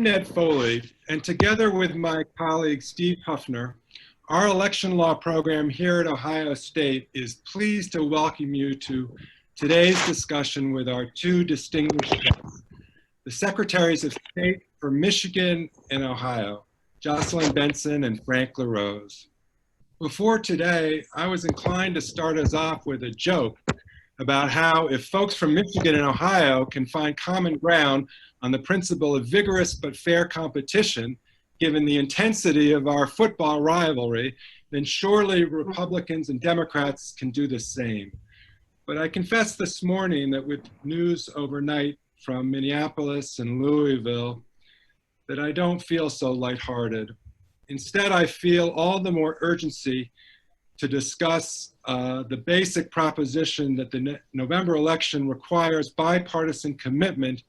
Ned Foley, and together with my colleague Steve Huffner, our election law program here at Ohio State is pleased to welcome you to today's discussion with our two distinguished guests, the Secretaries of State for Michigan and Ohio, Jocelyn Benson and Frank LaRose. Before today, I was inclined to start us off with a joke about how if folks from Michigan and Ohio can find common ground on the principle of vigorous but fair competition, given the intensity of our football rivalry, then surely Republicans and Democrats can do the same. But I confess this morning that with news overnight from Minneapolis and Louisville, that I don't feel so lighthearted. Instead, I feel all the more urgency to discuss the basic proposition that the November election requires bipartisan commitment,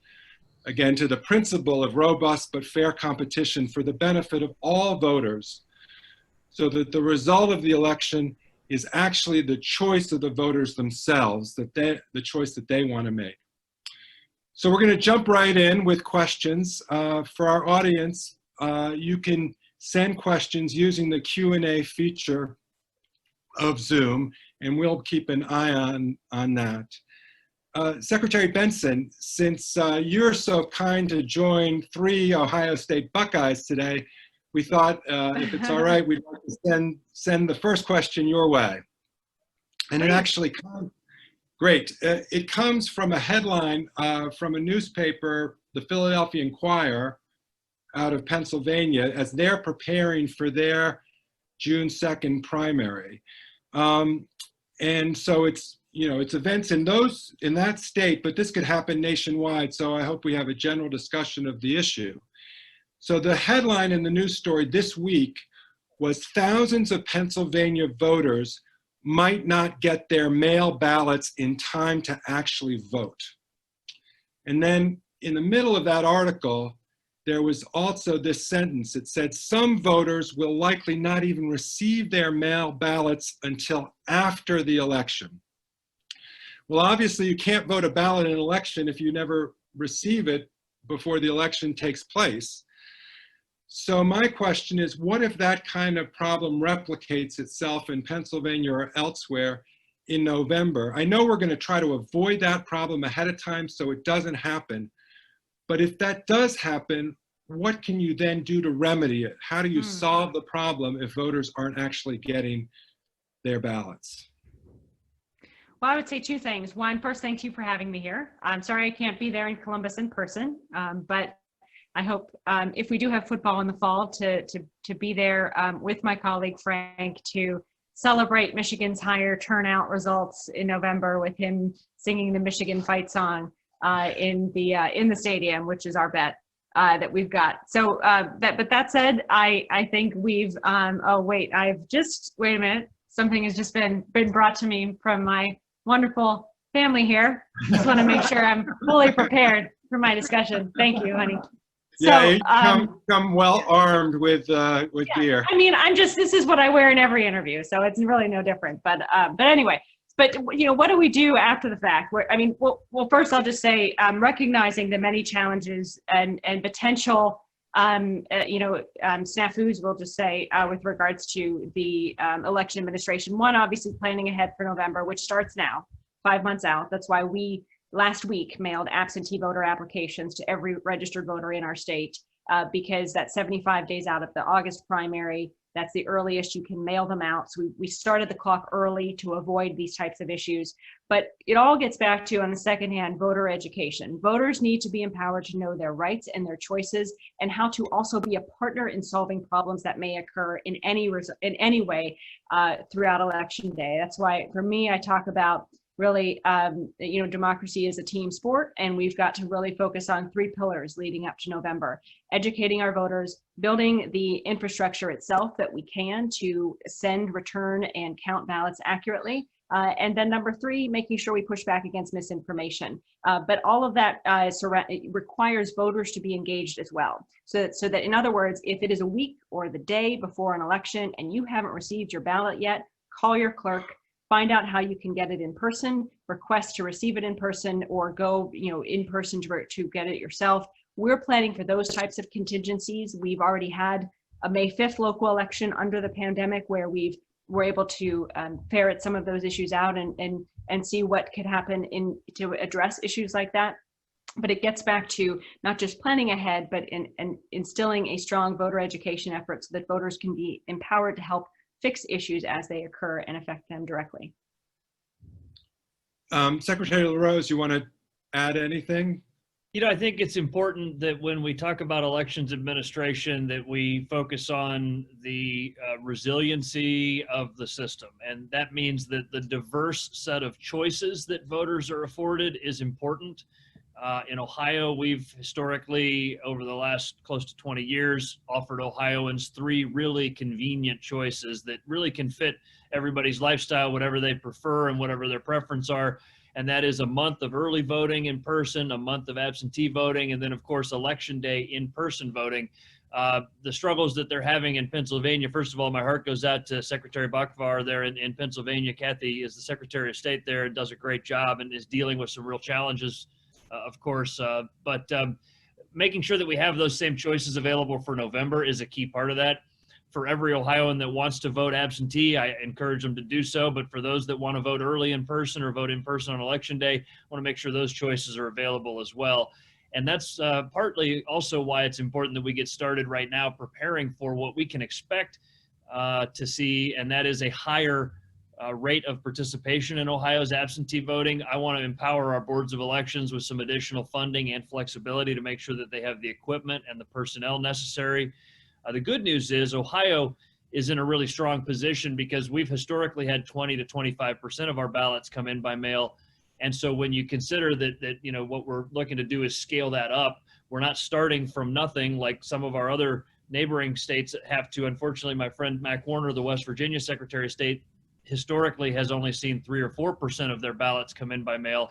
again, to the principle of robust but fair competition for the benefit of all voters, so that the result of the election is actually the choice of the voters themselves, the choice that they want to make. So we're going to jump right in with questions. For our audience, you can send questions using the Q&A feature of Zoom, and we'll keep an eye on that. Secretary Benson, since you're so kind to join 3 Ohio State Buckeyes today, we thought if it's all right, we'd like to send the first question your way. And it actually comes, great. It comes from a headline from a newspaper, the Philadelphia Inquirer, out of Pennsylvania, as they're preparing for their June 2nd primary. And so it's, it's events in that state, but this could happen nationwide. So I hope we have a general discussion of the issue. So the headline in the news story this week was thousands of Pennsylvania voters might not get their mail ballots in time to actually vote. And then in the middle of that article, there was also this sentence. It said, some voters will likely not even receive their mail ballots until after the election. Well, obviously you can't vote a ballot in an election if you never receive it before the election takes place. So my question is, what if that kind of problem replicates itself in Pennsylvania or elsewhere in November? I know we're going to try to avoid that problem ahead of time so it doesn't happen. But if that does happen, what can you then do to remedy it? How do you solve the problem if voters aren't actually getting their ballots? Well, I would say 2 things. One, first, thank you for having me here. I'm sorry I can't be there in Columbus in person, but I hope if we do have football in the fall to be there with my colleague Frank to celebrate Michigan's higher turnout results in November with him singing the Michigan fight song in the stadium, which is our bet that we've got. So but that said, I think we've wait a minute, something has just been brought to me from my wonderful family here. Just want to make sure I'm fully prepared for my discussion. Thank you, honey. Yeah, so, come well armed with beer. I mean, this is what I wear in every interview, so it's really no different. But anyway. But what do we do after the fact? Well, first I'll just say recognizing the many challenges and potential snafus, we'll just say, with regards to the election administration. One, obviously planning ahead for November, which starts now, 5 months out. That's why we last week mailed absentee voter applications to every registered voter in our state because that's 75 days out of the August primary. That's the earliest you can mail them out. So we started the clock early to avoid these types of issues. But it all gets back to, on the second hand, voter education. Voters need to be empowered to know their rights and their choices and how to also be a partner in solving problems that may occur in any way throughout election day. That's why, for me, I talk about really, democracy is a team sport, and we've got to really focus on 3 pillars leading up to November. Educating our voters, building the infrastructure itself that we can to send, return, and count ballots accurately. And then number 3, making sure we push back against misinformation. But all of that requires voters to be engaged as well. So that, in other words, if it is a week or the day before an election and you haven't received your ballot yet, call your clerk, find out how you can get it in person, request to receive it in person, or go in person to get it yourself, we're planning for those types of contingencies. We've already had a May 5th local election under the pandemic where we're able to ferret some of those issues out and see what could happen to address issues like that. But it gets back to not just planning ahead, but instilling a strong voter education effort so that voters can be empowered to help fix issues as they occur and affect them directly. Secretary LaRose, you want to add anything? You know, I think it's important that when we talk about elections administration, that we focus on the resiliency of the system. And that means that the diverse set of choices that voters are afforded is important. In Ohio, we've historically, over the last close to 20 years, offered Ohioans 3 really convenient choices that really can fit everybody's lifestyle, whatever they prefer and whatever their preference are. And that is a month of early voting in person, a month of absentee voting, and then, of course, Election Day in-person voting. The struggles that they're having in Pennsylvania, first of all, my heart goes out to Secretary Bakvar there in Pennsylvania. Kathy is the Secretary of State there and does a great job and is dealing with some real challenges, of course. But making sure that we have those same choices available for November is a key part of that. For every Ohioan that wants to vote absentee, I encourage them to do so. But for those that want to vote early in person or vote in person on Election Day, I want to make sure those choices are available as well. And that's partly also why it's important that we get started right now preparing for what we can expect to see, and that is a higher rate of participation in Ohio's absentee voting. I want to empower our boards of elections with some additional funding and flexibility to make sure that they have the equipment and the personnel necessary. The good news is Ohio is in a really strong position because we've historically had 20 to 25% of our ballots come in by mail. And so when you consider that you know, what we're looking to do is scale that up, we're not starting from nothing like some of our other neighboring states that have to. Unfortunately, my friend Mac Warner, the West Virginia Secretary of State, historically has only seen 3 or 4% of their ballots come in by mail.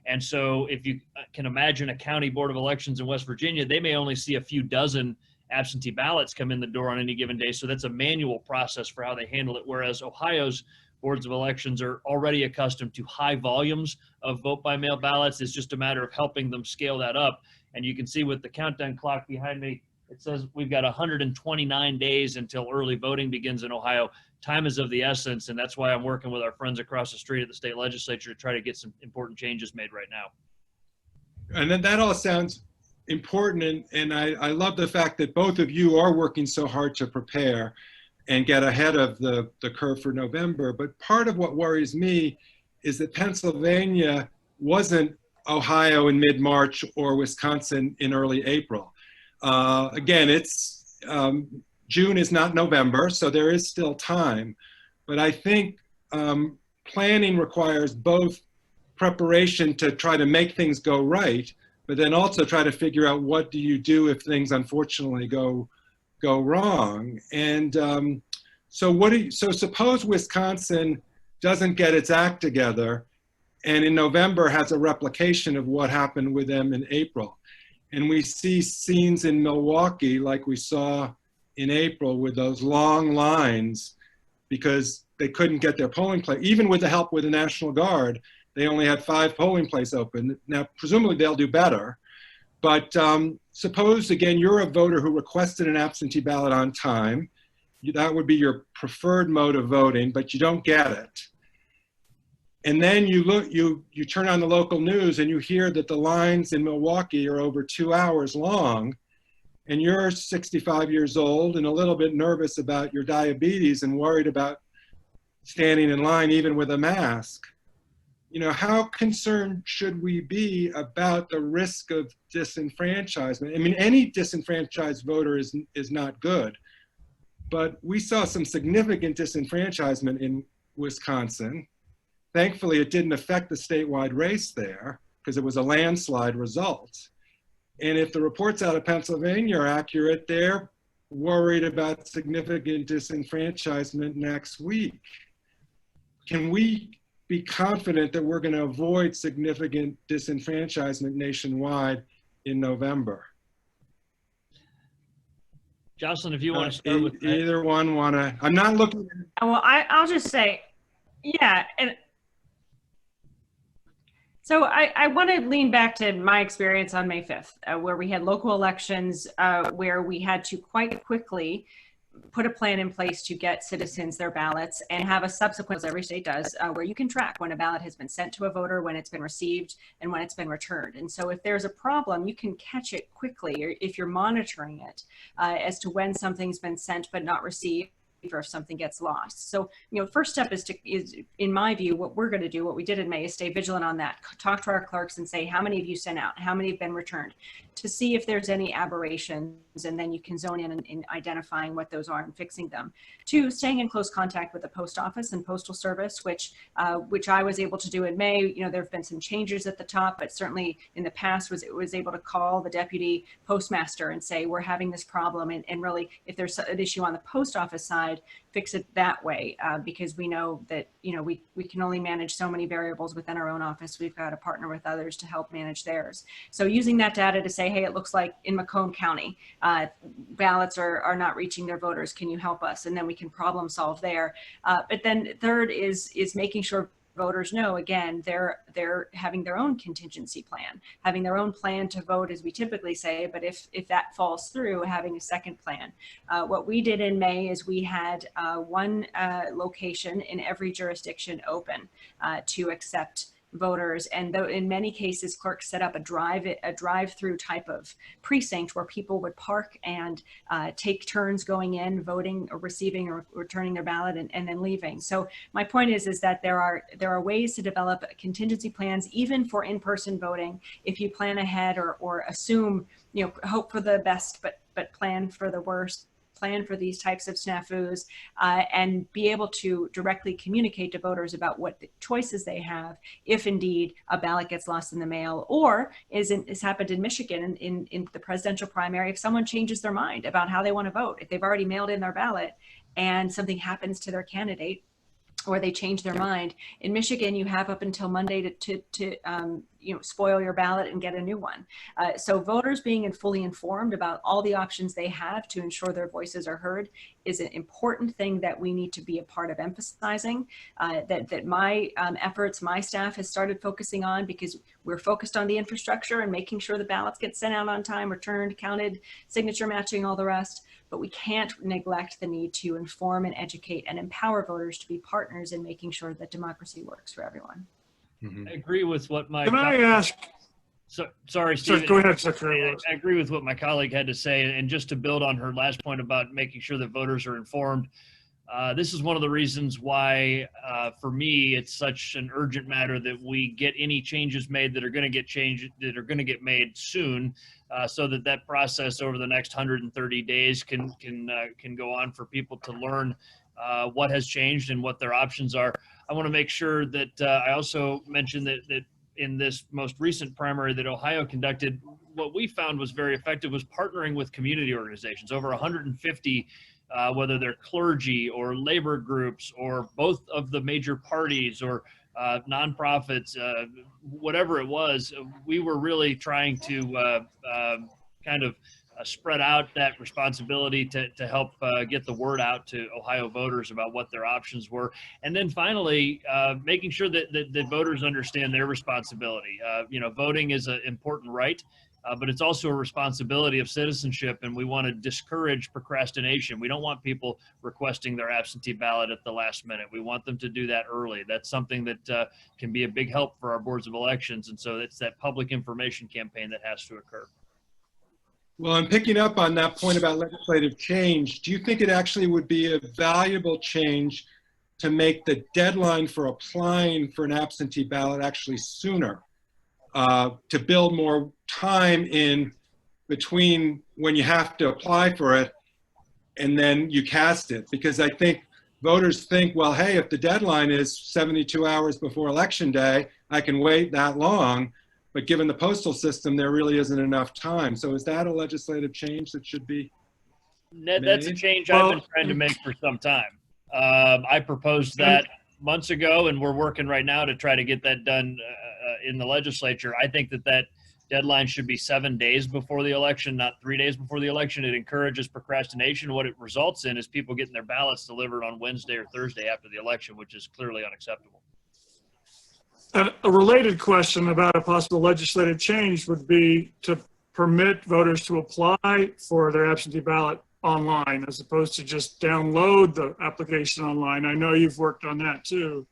And so if you can imagine a county board of elections in West Virginia, they may only see a few dozen absentee ballots come in the door on any given day. So that's a manual process for how they handle it. Whereas Ohio's boards of elections are already accustomed to high volumes of vote by mail ballots. It's just a matter of helping them scale that up. And you can see with the countdown clock behind me, it says we've got 129 days until early voting begins in Ohio. Time is of the essence. And that's why I'm working with our friends across the street at the state legislature to try to get some important changes made right now. And then that all sounds important, and I love the fact that both of you are working so hard to prepare and get ahead of the curve for November. But part of what worries me is that Pennsylvania wasn't Ohio in mid-March or Wisconsin in early April. Again, it's June is not November, so there is still time. But I think planning requires both preparation to try to make things go right, but then also try to figure out what do you do if things unfortunately go wrong. And so suppose Wisconsin doesn't get its act together and in November has a replication of what happened with them in April. And we see scenes in Milwaukee like we saw in April with those long lines because they couldn't get their polling place, even with the help with the National Guard. They only had 5 polling places open. Now, presumably they'll do better, but suppose, again, you're a voter who requested an absentee ballot on time. That would be your preferred mode of voting, but you don't get it. And then you turn on the local news and you hear that the lines in Milwaukee are over 2 hours long, and you're 65 years old and a little bit nervous about your diabetes and worried about standing in line even with a mask. You know, how concerned should we be about the risk of disenfranchisement? I mean, any disenfranchised voter is not good, but we saw some significant disenfranchisement in Wisconsin. Thankfully, it didn't affect the statewide race there because it was a landslide result. And if the reports out of Pennsylvania are accurate, they're worried about significant disenfranchisement next week. Can we be confident that we're going to avoid significant disenfranchisement nationwide in November? Jocelyn, if you want to start with that. Either one want to, I'm not looking. Well, I'll just say, yeah, and So I want to lean back to my experience on May 5th, where we had local elections, where we had to quite quickly put a plan in place to get citizens their ballots and have a subsequent, as every state does, where you can track when a ballot has been sent to a voter, when it's been received, and when it's been returned. And so if there's a problem, you can catch it quickly, or if you're monitoring it, as to when something's been sent but not received, or if something gets lost. So, first step is in my view, what we're going to do, what we did in May, is stay vigilant on that. Talk to our clerks and say, how many have you sent out? How many have been returned? To see if there's any aberrations, and then you can zone in identifying what those are and fixing them. Two, staying in close contact with the post office and postal service, which I was able to do in May. There have been some changes at the top, but certainly in the past was able to call the deputy postmaster and say, we're having this problem, and really, if there's an issue on the post office side, fix it that way, because we know that we can only manage so many variables within our own office. We've got to partner with others to help manage theirs. So using that data to say, hey, it looks like in Macomb County, ballots are not reaching their voters. Can you help us? And then we can problem solve there. But then third is making sure voters know, again, they're having their own contingency plan, having their own plan to vote, as we typically say, but if that falls through, having a second plan. What we did in May is we had one location in every jurisdiction open to accept voters, and though in many cases clerks set up a drive-through type of precinct where people would park and take turns going in, voting or receiving or returning their ballot, and then leaving. So my point is that there are ways to develop contingency plans even for in-person voting if you plan ahead or assume, hope for the best but plan for the worst, plan for these types of snafus, and be able to directly communicate to voters about what the choices they have if indeed a ballot gets lost in the mail, or as happened in Michigan in the presidential primary, if someone changes their mind about how they want to vote, if they've already mailed in their ballot and something happens to their candidate, or they change their mind. In Michigan, you have up until Monday to spoil your ballot and get a new one. So voters being fully informed about all the options they have to ensure their voices are heard is an important thing that we need to be a part of emphasizing, that my efforts, my staff has started focusing on, because we're focused on the infrastructure and making sure the ballots get sent out on time, returned, counted, signature matching, all the rest. But we can't neglect the need to inform and educate and empower voters to be partners in making sure that democracy works for everyone. Mm-hmm. I agree with what my— Can I ask? Sorry, Steve. Go ahead, Secretary. I agree with what my colleague had to say. And just to build on her last point about making sure that voters are informed, this is one of the reasons why, for me, it's such an urgent matter that we get any changes made that are going to get made soon, so that process over the next 130 days can go on for people to learn what has changed and what their options are. I want to make sure that I also mentioned that in this most recent primary that Ohio conducted, what we found was very effective was partnering with community organizations, over 150, whether they're clergy or labor groups or both of the major parties or nonprofits, whatever it was. We were really trying to kind of spread out that responsibility to help get the word out to Ohio voters about what their options were. And then finally, making sure that voters understand their responsibility. Voting is an important right, but it's also a responsibility of citizenship, and we want to discourage procrastination. We don't want people requesting their absentee ballot at the last minute. We want them to do that early. That's something that can be a big help for our boards of elections, and so it's that public information campaign that has to occur. Well, I'm picking up on that point about legislative change. Do you think it actually would be a valuable change to make the deadline for applying for an absentee ballot actually sooner, to build more time in between when you have to apply for it and then you cast it? Because I think voters think, well, hey, if the deadline is 72 hours before Election Day, I can wait that long. But given the postal system, there really isn't enough time. So is that a legislative change that should be made? That's a change I've been trying to make for some time. I proposed that months ago, and we're working right now to try to get that done in the legislature. I think that deadline should be 7 days before the election, not 3 days before the election. It encourages procrastination. What it results in is people getting their ballots delivered on Wednesday or Thursday after the election, which is clearly unacceptable. And a related question about a possible legislative change would be to permit voters to apply for their absentee ballot online as opposed to just download the application online. I know you've worked on that too.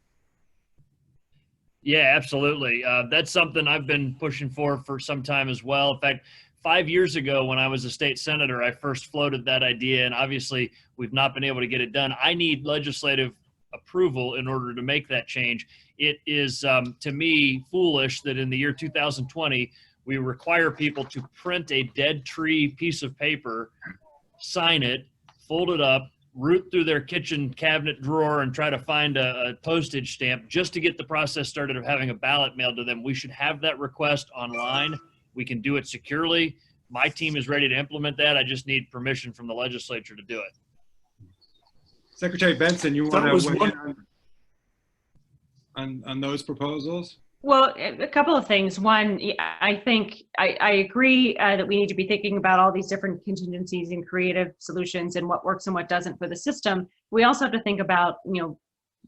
Yeah, absolutely. That's something I've been pushing for some time as well. In fact, 5 years ago, when I was a state senator, I first floated that idea, and obviously we've not been able to get it done. I need legislative approval in order to make that change. It is, to me, foolish that in the year 2020, we require people to print a dead tree piece of paper, sign it, fold it up, root through their kitchen cabinet drawer and try to find a postage stamp just to get the process started of having a ballot mailed to them. We should have that request online. We can do it securely. My team is ready to implement that. I just need permission from the legislature to do it. Secretary Benson, you want to weigh in on those proposals? Well, a couple of things. One, I think I agree that we need to be thinking about all these different contingencies and creative solutions and what works and what doesn't for the system. We also have to think about,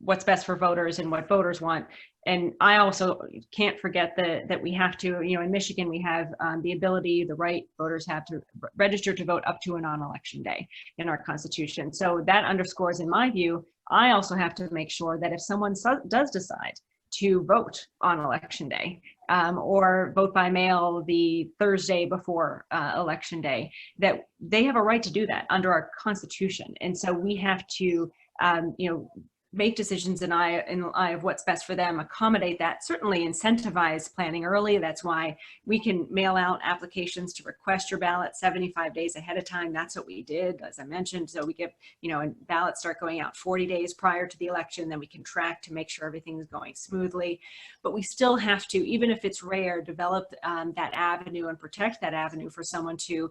what's best for voters and what voters want. And I also can't forget that we have to, in Michigan, we have the ability, the right voters have to register to vote up to and on election day in our Constitution. So that underscores, in my view, I also have to make sure that if someone does decide to vote on election day or vote by mail the Thursday before election day, that they have a right to do that under our Constitution. And so we have to, make decisions in eye of what's best for them, accommodate that, certainly incentivize planning early. That's why we can mail out applications to request your ballot 75 days ahead of time. That's what we did, as I mentioned. So we get, and ballots start going out 40 days prior to the election, then we can track to make sure everything is going smoothly. But we still have to, even if it's rare, develop that avenue and protect that avenue for someone to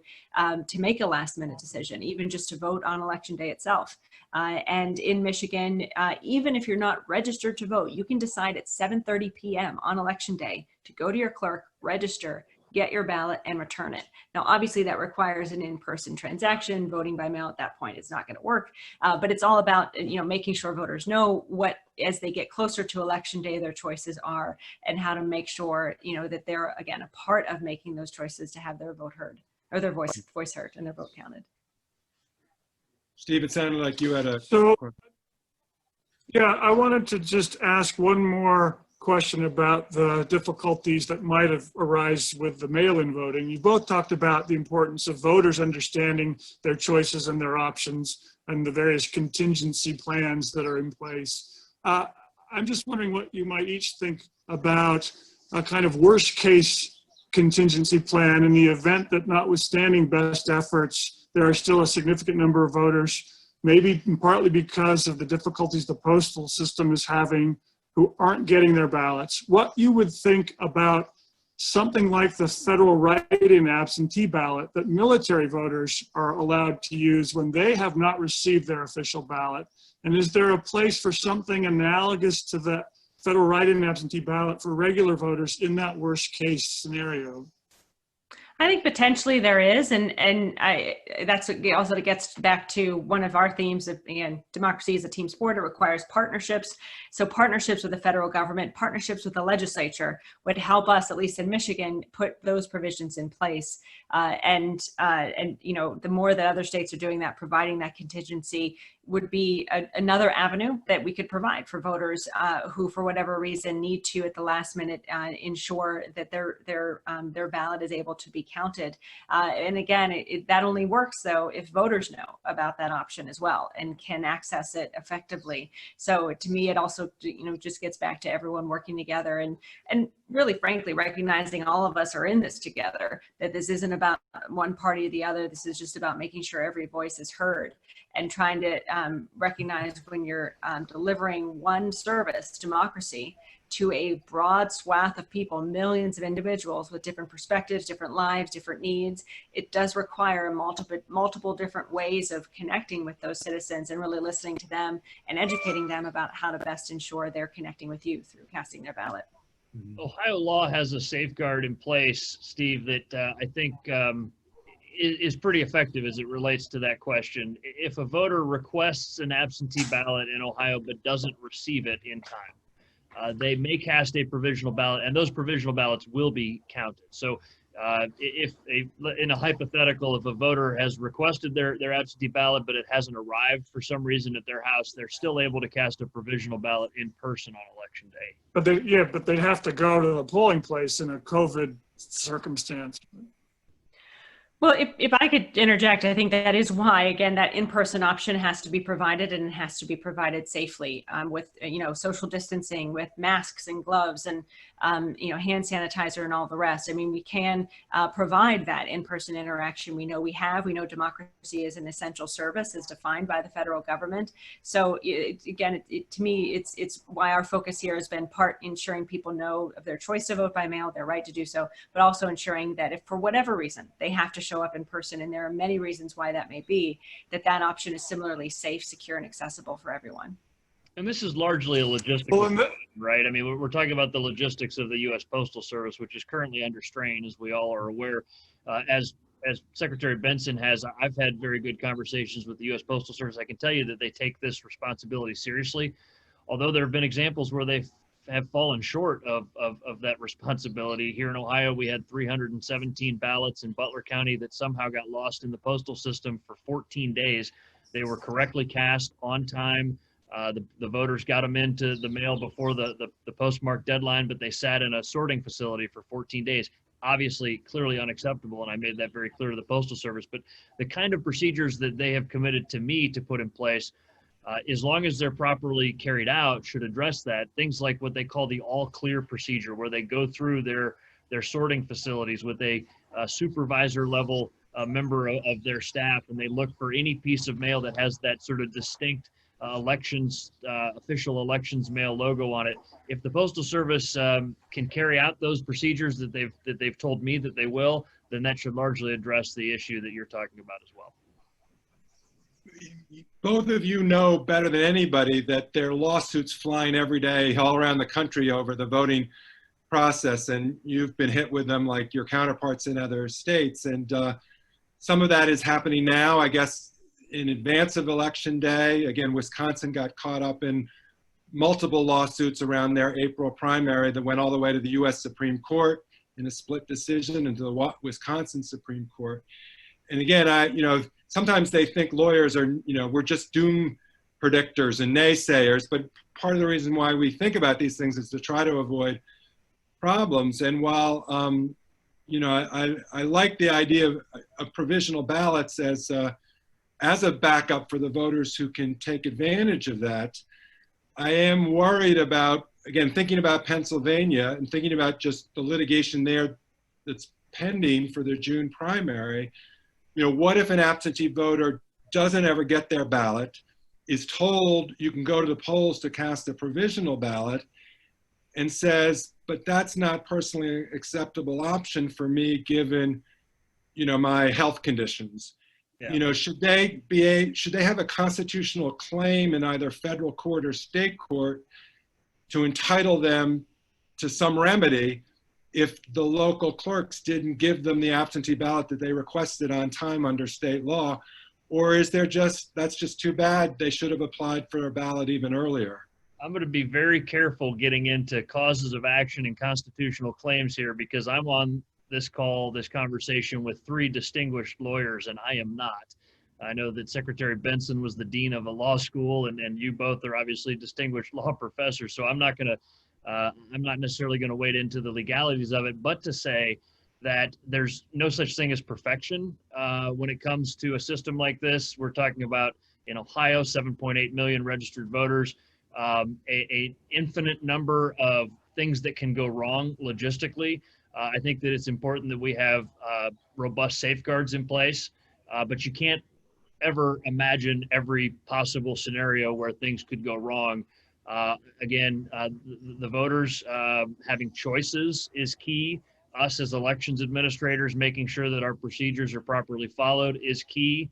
make a last minute decision, even just to vote on election day itself. And in Michigan, even if you're not registered to vote, you can decide at 7:30 p.m. on election day to go to your clerk, register, get your ballot, and return it. Now, obviously, that requires an in-person transaction. Voting by mail at that point is not going to work. But it's all about making sure voters know what, as they get closer to election day, their choices are, and how to make sure that they're, again, a part of making those choices to have their vote heard, or their voice heard and their vote counted. Steve, it sounded like you had a... Yeah, I wanted to just ask one more question about the difficulties that might have arise with the mail-in voting. You both talked about the importance of voters understanding their choices and their options and the various contingency plans that are in place. I'm just wondering what you might each think about a kind of worst case contingency plan in the event that, notwithstanding best efforts, there are still a significant number of voters, maybe partly because of the difficulties the postal system is having, who aren't getting their ballots. What you would think about something like the federal write-in absentee ballot that military voters are allowed to use when they have not received their official ballot? And is there a place for something analogous to the federal write-in absentee ballot for regular voters in that worst case scenario? I think potentially there is, and that's also gets back to one of our themes of, again, democracy is a team sport. It requires partnerships. So partnerships with the federal government, partnerships with the legislature would help us, at least in Michigan, put those provisions in place. And the more that other states are doing that, providing that contingency would be another avenue that we could provide for voters who, for whatever reason, need to at the last minute ensure that their ballot is able to be counted. And again, that only works though if voters know about that option as well and can access it effectively. So to me, it also just gets back to everyone working together and really, frankly, recognizing all of us are in this together. That this isn't about one party or the other. This is just about making sure every voice is heard and trying to recognize when you're delivering one service, democracy, to a broad swath of people, millions of individuals with different perspectives, different lives, different needs. It does require multiple different ways of connecting with those citizens and really listening to them and educating them about how to best ensure they're connecting with you through casting their ballot. Ohio law has a safeguard in place, Steve, that I think is pretty effective as it relates to that question. If a voter requests an absentee ballot in Ohio but doesn't receive it in time, they may cast a provisional ballot, and those provisional ballots will be counted. So in a hypothetical, if a voter has requested their absentee ballot, but it hasn't arrived for some reason at their house, they're still able to cast a provisional ballot in person on election day. But they'd have to go to the polling place in a COVID circumstance. Well, if I could interject, I think that is why, again, that in-person option has to be provided, and it has to be provided safely, with, social distancing, with masks and gloves and, hand sanitizer and all the rest. I mean, we can provide that in-person interaction. We know democracy is an essential service as defined by the federal government. So to me, it's why our focus here has been part ensuring people know of their choice to vote by mail, their right to do so, but also ensuring that if for whatever reason they have to show up in person, and there are many reasons why that may be, that option is similarly safe, secure, and accessible for everyone. And this is largely a logistical question, right? I mean, we're talking about the logistics of the U.S. Postal Service, which is currently under strain, as we all are aware. As Secretary Benson has, I've had very good conversations with the U.S. Postal Service. I can tell you that they take this responsibility seriously, although there have been examples where they have fallen short of that responsibility. Here in Ohio, we had 317 ballots in Butler County that somehow got lost in the postal system for 14 days. They were correctly cast on time. The voters got them into the mail before the postmark deadline, but they sat in a sorting facility for 14 days. Obviously, clearly unacceptable, and I made that very clear to the Postal Service. But the kind of procedures that they have committed to me to put in place, as long as they're properly carried out, should address that. Things like what they call the all clear procedure, where they go through their sorting facilities with a supervisor level member of their staff, and they look for any piece of mail that has that sort of distinct official elections mail logo on it. If the Postal Service can carry out those procedures that they've told me that they will, then that should largely address the issue that you're talking about as well. Both of you know better than anybody that there are lawsuits flying every day all around the country over the voting process, and you've been hit with them like your counterparts in other states. And some of that is happening now, I guess, in advance of Election Day. Again, Wisconsin got caught up in multiple lawsuits around their April primary that went all the way to the U.S. Supreme Court in a split decision, and to the Wisconsin Supreme Court. And again, sometimes they think lawyers are, we're just doom predictors and naysayers, but part of the reason why we think about these things is to try to avoid problems. And while, I like the idea of provisional ballots as a backup for the voters who can take advantage of that, I am worried about, again, thinking about Pennsylvania and thinking about just the litigation there that's pending for the June primary. What if an absentee voter doesn't ever get their ballot, is told you can go to the polls to cast a provisional ballot, and says, but that's not personally acceptable option for me given, my health conditions. Yeah. Should they have a constitutional claim in either federal court or state court to entitle them to some remedy if the local clerks didn't give them the absentee ballot that they requested on time under state law? Or is that's just too bad, they should have applied for a ballot even earlier? I'm going to be very careful getting into causes of action and constitutional claims here, because I'm on this conversation with three distinguished lawyers, and I am not. I know that Secretary Benson was the dean of a law school, and you both are obviously distinguished law professors. So I'm not necessarily going to wade into the legalities of it, but to say that there's no such thing as perfection when it comes to a system like this. We're talking about, in Ohio, 7.8 million registered voters, a infinite number of things that can go wrong logistically. I think that it's important that we have robust safeguards in place, but you can't ever imagine every possible scenario where things could go wrong. The voters having choices is key. Us as elections administrators making sure that our procedures are properly followed is key.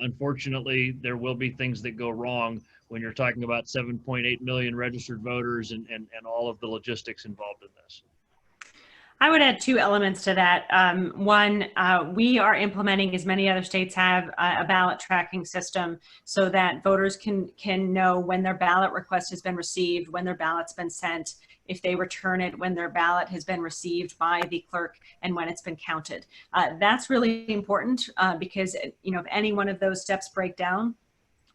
Unfortunately, there will be things that go wrong when you're talking about 7.8 million registered voters and all of the logistics involved in this. I would add two elements to that. One, we are implementing, as many other states have, a ballot tracking system so that voters can know when their ballot request has been received, when their ballot's been sent, if they return it, when their ballot has been received by the clerk, and when it's been counted. That's really important because, you know, if any one of those steps break down,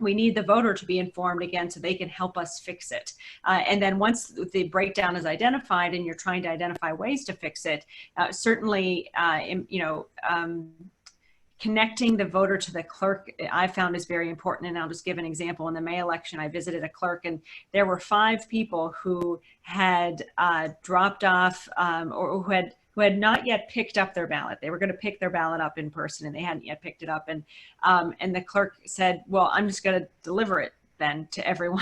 we need the voter to be informed again so they can help us fix it. And then once the breakdown is identified and you're trying to identify ways to fix it, certainly, connecting the voter to the clerk, I found is very important. And I'll just give an example. In the May election, I visited a clerk and there were 5 people who had dropped off or who had not yet picked up their ballot. They were going to pick their ballot up in person and they hadn't yet picked it up. And the clerk said, well, I'm just going to deliver it then to everyone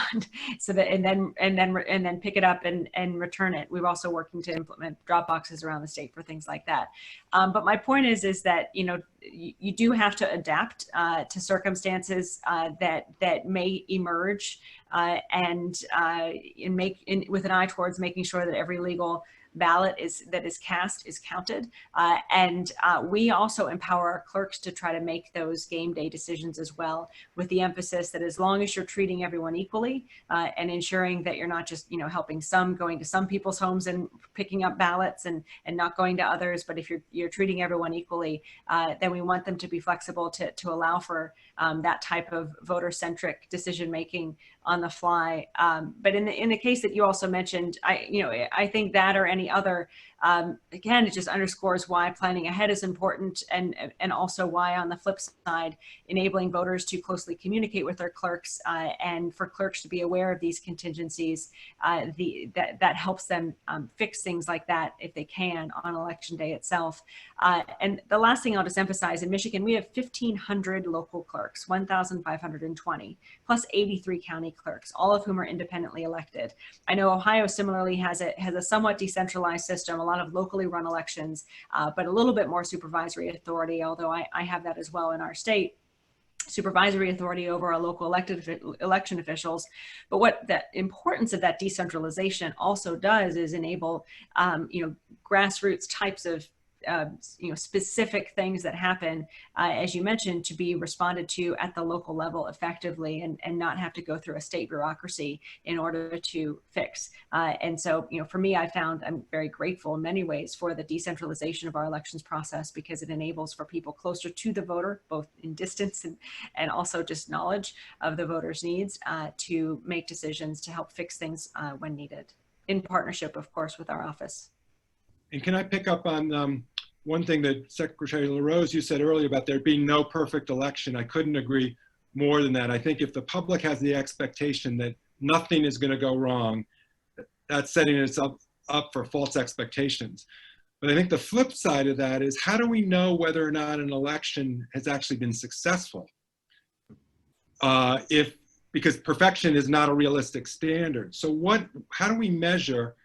so that and then pick it up and return it. We're also working to implement drop boxes around the state for things like that. But my point is that, you know, you do have to adapt to circumstances that may emerge and with an eye towards making sure that every legal ballot that is cast is counted. And we also empower our clerks to try to make those game day decisions as well, with the emphasis that as long as you're treating everyone equally and ensuring that you're not just, you know, helping some, going to some people's homes and picking up ballots and not going to others, but if you're treating everyone equally, then we want them to be flexible to allow for that type of voter-centric decision-making on the fly. But in the case that you also mentioned, I think that or any other, again, it just underscores why planning ahead is important, and also why, on the flip side, enabling voters to closely communicate with their clerks and for clerks to be aware of these contingencies, that helps them fix things like that if they can on election day itself. And the last thing I'll just emphasize, in Michigan, we have 1,500 local clerks, 1,520, plus 83 county clerks, all of whom are independently elected. I know Ohio similarly has a somewhat decentralized system, a lot of locally run elections, but a little bit more supervisory authority, although I have that as well in our state. Supervisory authority over our local election officials. But what the importance of that decentralization also does is enable, grassroots types of specific things that happen, as you mentioned, to be responded to at the local level effectively and not have to go through a state bureaucracy in order to fix. And so, for me, I'm very grateful in many ways for the decentralization of our elections process, because it enables for people closer to the voter, both in distance and also just knowledge of the voter's needs, to make decisions to help fix things when needed, in partnership, of course, with our office. And can I pick up on one thing that Secretary LaRose, you said earlier about there being no perfect election? I couldn't agree more than that. I think if the public has the expectation that nothing is going to go wrong, that's setting itself up for false expectations. But I think the flip side of that is, how do we know whether or not an election has actually been successful? Because perfection is not a realistic standard. So how do we measure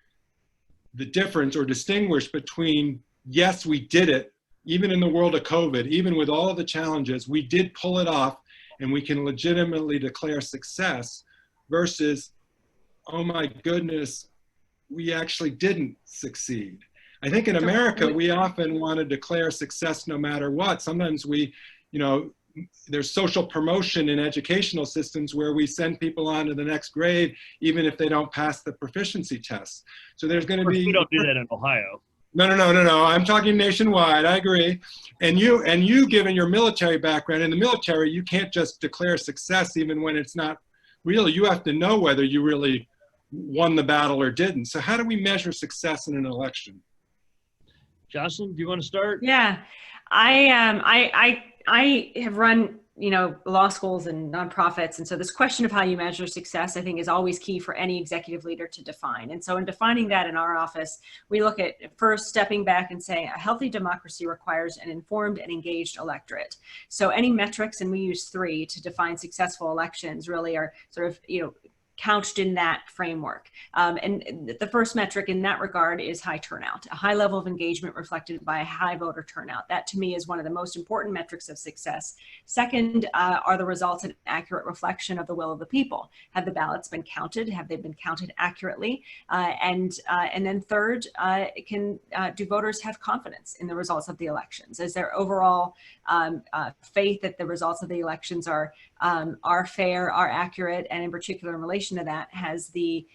the difference or distinguish between, yes, we did it, even in the world of COVID, even with all of the challenges, we did pull it off and we can legitimately declare success, versus, oh my goodness, we actually didn't succeed. I think in America, we often want to declare success no matter what. Sometimes there's social promotion in educational systems where we send people on to the next grade, even if they don't pass the proficiency test. So there's going to be— We don't do that in Ohio. No. I'm talking nationwide. I agree. And you, given your military background, in the military, you can't just declare success even when it's not real. You have to know whether you really won the battle or didn't. So how do we measure success in an election? Jocelyn, do you want to start? Yeah, I have run, law schools and nonprofits. And so this question of how you measure success, I think, is always key for any executive leader to define. And so in defining that in our office, we look at first stepping back and saying a healthy democracy requires an informed and engaged electorate. So any metrics, and we use 3 to define successful elections, really are sort of, couched in that framework. And the first metric in that regard is high turnout, a high level of engagement reflected by a high voter turnout. That to me is one of the most important metrics of success. Second, are the results an accurate reflection of the will of the people? Have the ballots been counted? Have they been counted accurately? And then third, do voters have confidence in the results of the elections? Is there overall faith that the results of the elections are fair, are accurate, and in particular in relation to that, has the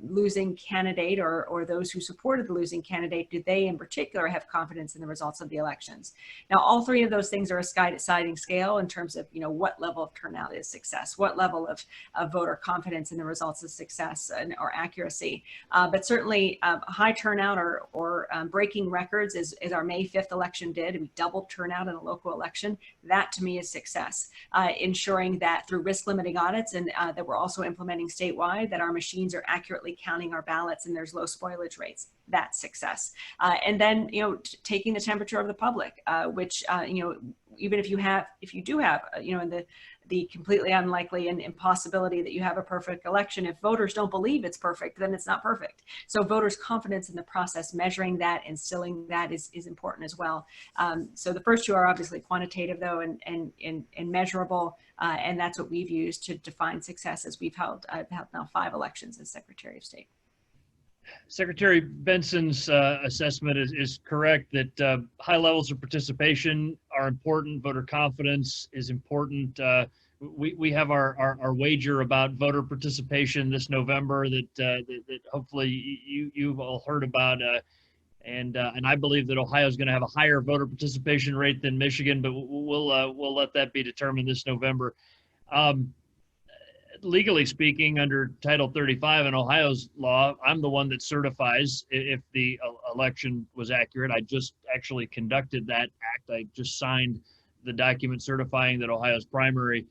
losing candidate or those who supported the losing candidate, do they in particular have confidence in the results of the elections? Now, all three of those things are a sliding scale in terms of, what level of turnout is success, what level of voter confidence in the results of success or accuracy. But certainly high turnout or breaking records as our May 5th election did. We doubled turnout in a local election. That to me is success. Ensuring that through risk limiting audits and that we're also implementing statewide, that our machines are accurately counting our ballots and there's low spoilage rates. That's success. And then, taking the temperature of the public, which, even if you do have, in the completely unlikely and impossibility that you have a perfect election, if voters don't believe it's perfect, then it's not perfect. So voters' confidence in the process, measuring that, instilling that is important as well. So the first two are obviously quantitative though, and measurable. And that's what we've used to define success as I've held now 5 elections as Secretary of State. Secretary Benson's assessment is correct that high levels of participation are important. Voter confidence is important. We have our wager about voter participation this November that hopefully you've all heard about. And I believe that Ohio is going to have a higher voter participation rate than Michigan, but we'll let that be determined this November. Legally speaking, under Title 35 in Ohio's law, I'm the one that certifies if the election was accurate. I just actually conducted that act. I just signed the document certifying that Ohio's primary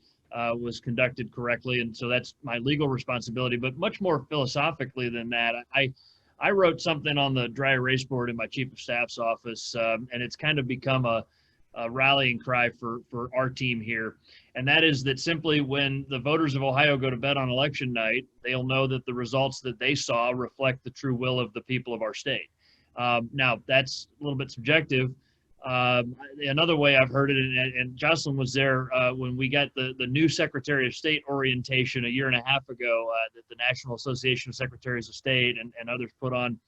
was conducted correctly. And so that's my legal responsibility. But much more philosophically than that, I wrote something on the dry erase board in my chief of staff's office, and it's kind of become a rallying cry for our team here. And that is that simply when the voters of Ohio go to bed on election night, they'll know that the results that they saw reflect the true will of the people of our state. Now, that's a little bit subjective. Another way I've heard it, and Jocelyn was there when we got the new Secretary of State orientation a year and a half ago that the National Association of Secretaries of State and others put on.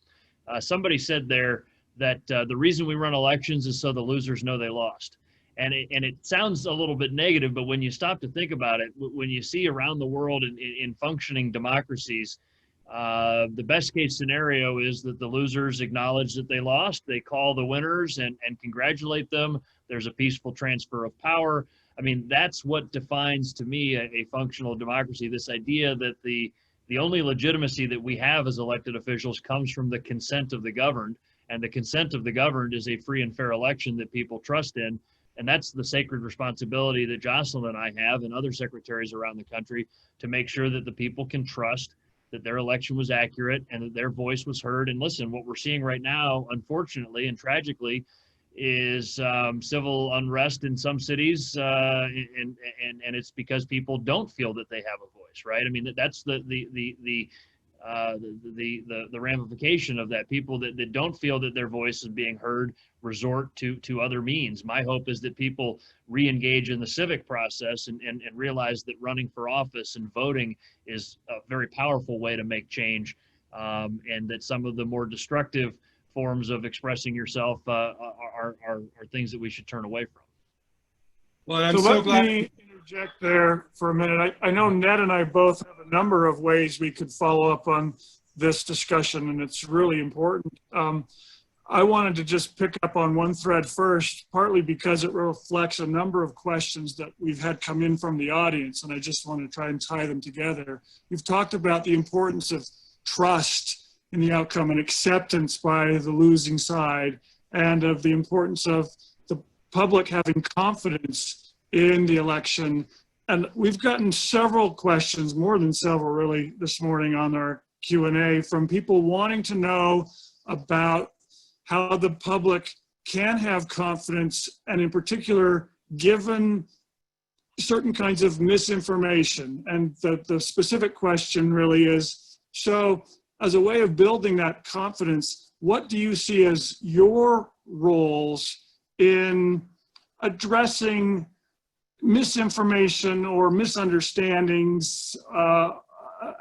Somebody said there that the reason we run elections is so the losers know they lost. And it sounds a little bit negative, but when you stop to think about it, when you see around the world in functioning democracies, the best case scenario is that the losers acknowledge that they lost, they call the winners and congratulate them. There's a peaceful transfer of power. I mean, that's what defines to me a functional democracy, this idea that the only legitimacy that we have as elected officials comes from the consent of the governed. And the consent of the governed is a free and fair election that people trust in. And that's the sacred responsibility that Jocelyn and I have and other secretaries around the country to make sure that the people can trust that their election was accurate and that their voice was heard. And listen, what we're seeing right now, unfortunately and tragically, is civil unrest in some cities, and it's because people don't feel that they have a voice, right? I mean, that's the ramification of that. People that don't feel that their voice is being heard resort to other means. My hope is that people re-engage in the civic process and realize that running for office and voting is a very powerful way to make change, and that some of the more destructive forms of expressing yourself are things that we should turn away from. Well, I'm so glad. Let me interject there for a minute. I know Ned and I both have a number of ways we could follow up on this discussion, and it's really important. I wanted to just pick up on one thread first, partly because it reflects a number of questions that we've had come in from the audience, and I just want to try and tie them together. You've talked about the importance of trust in the outcome and acceptance by the losing side, and of the importance of the public having confidence in the election. And we've gotten several questions, more than several really, this morning on our Q&A from people wanting to know about how the public can have confidence, and in particular, given certain kinds of misinformation. And the specific question really is, so as a way of building that confidence, what do you see as your roles in addressing misinformation or misunderstandings,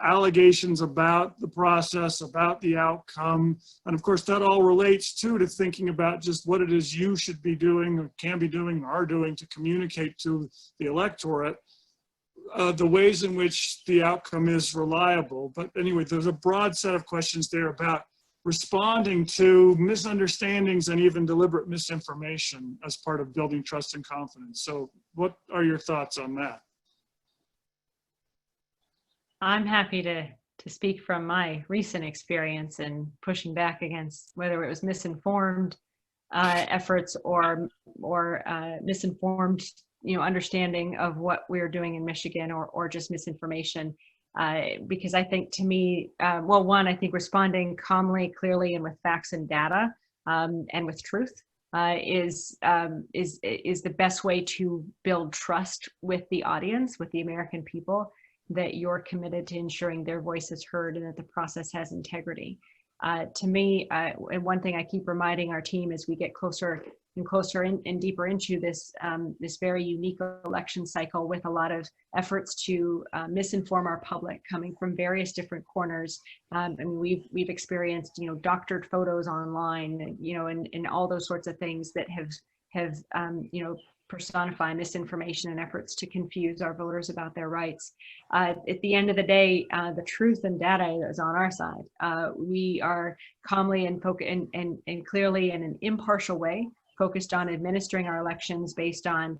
allegations about the process, about the outcome? And of course, that all relates to thinking about just what it is you should be doing or can be doing or are doing to communicate to the electorate the ways in which the outcome is reliable. But anyway, there's a broad set of questions there about responding to misunderstandings and even deliberate misinformation as part of building trust and confidence. So what are your thoughts on that? I'm happy to speak from my recent experience in pushing back against whether it was misinformed efforts or misinformed, understanding of what we're doing in Michigan, or just misinformation. Because I think, to me, well, one, I think responding calmly, clearly, and with facts and data, and with truth, is the best way to build trust with the audience, with the American people, that you're committed to ensuring their voice is heard and that the process has integrity. To me, and one thing I keep reminding our team as we get closer and closer and deeper into this this very unique election cycle, with a lot of efforts to misinform our public coming from various different corners, and we've experienced doctored photos online, and all those sorts of things that have personify misinformation and efforts to confuse our voters about their rights. At the end of the day, the truth and data is on our side. We are calmly and clearly in an impartial way focused on administering our elections based on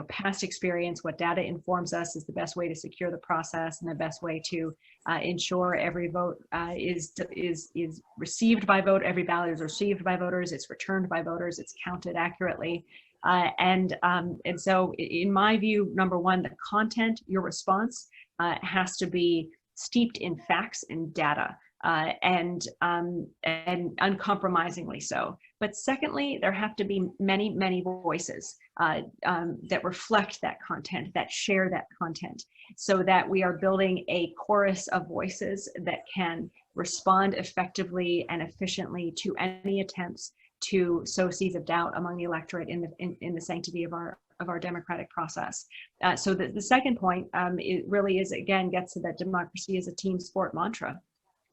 past experience. What data informs us is the best way to secure the process and the best way to ensure every vote is received by vote. Every ballot is received by voters. It's returned by voters. It's counted accurately. And so, in my view, number one, the content, your response has to be steeped in facts and data, and uncompromisingly so. But secondly, there have to be many, many voices that reflect that content, that share that content, so that we are building a chorus of voices that can respond effectively and efficiently to any attempts to sow seeds of doubt among the electorate in the sanctity of our democratic process. So the second point, it really is, again, gets to that democracy is a team sport mantra.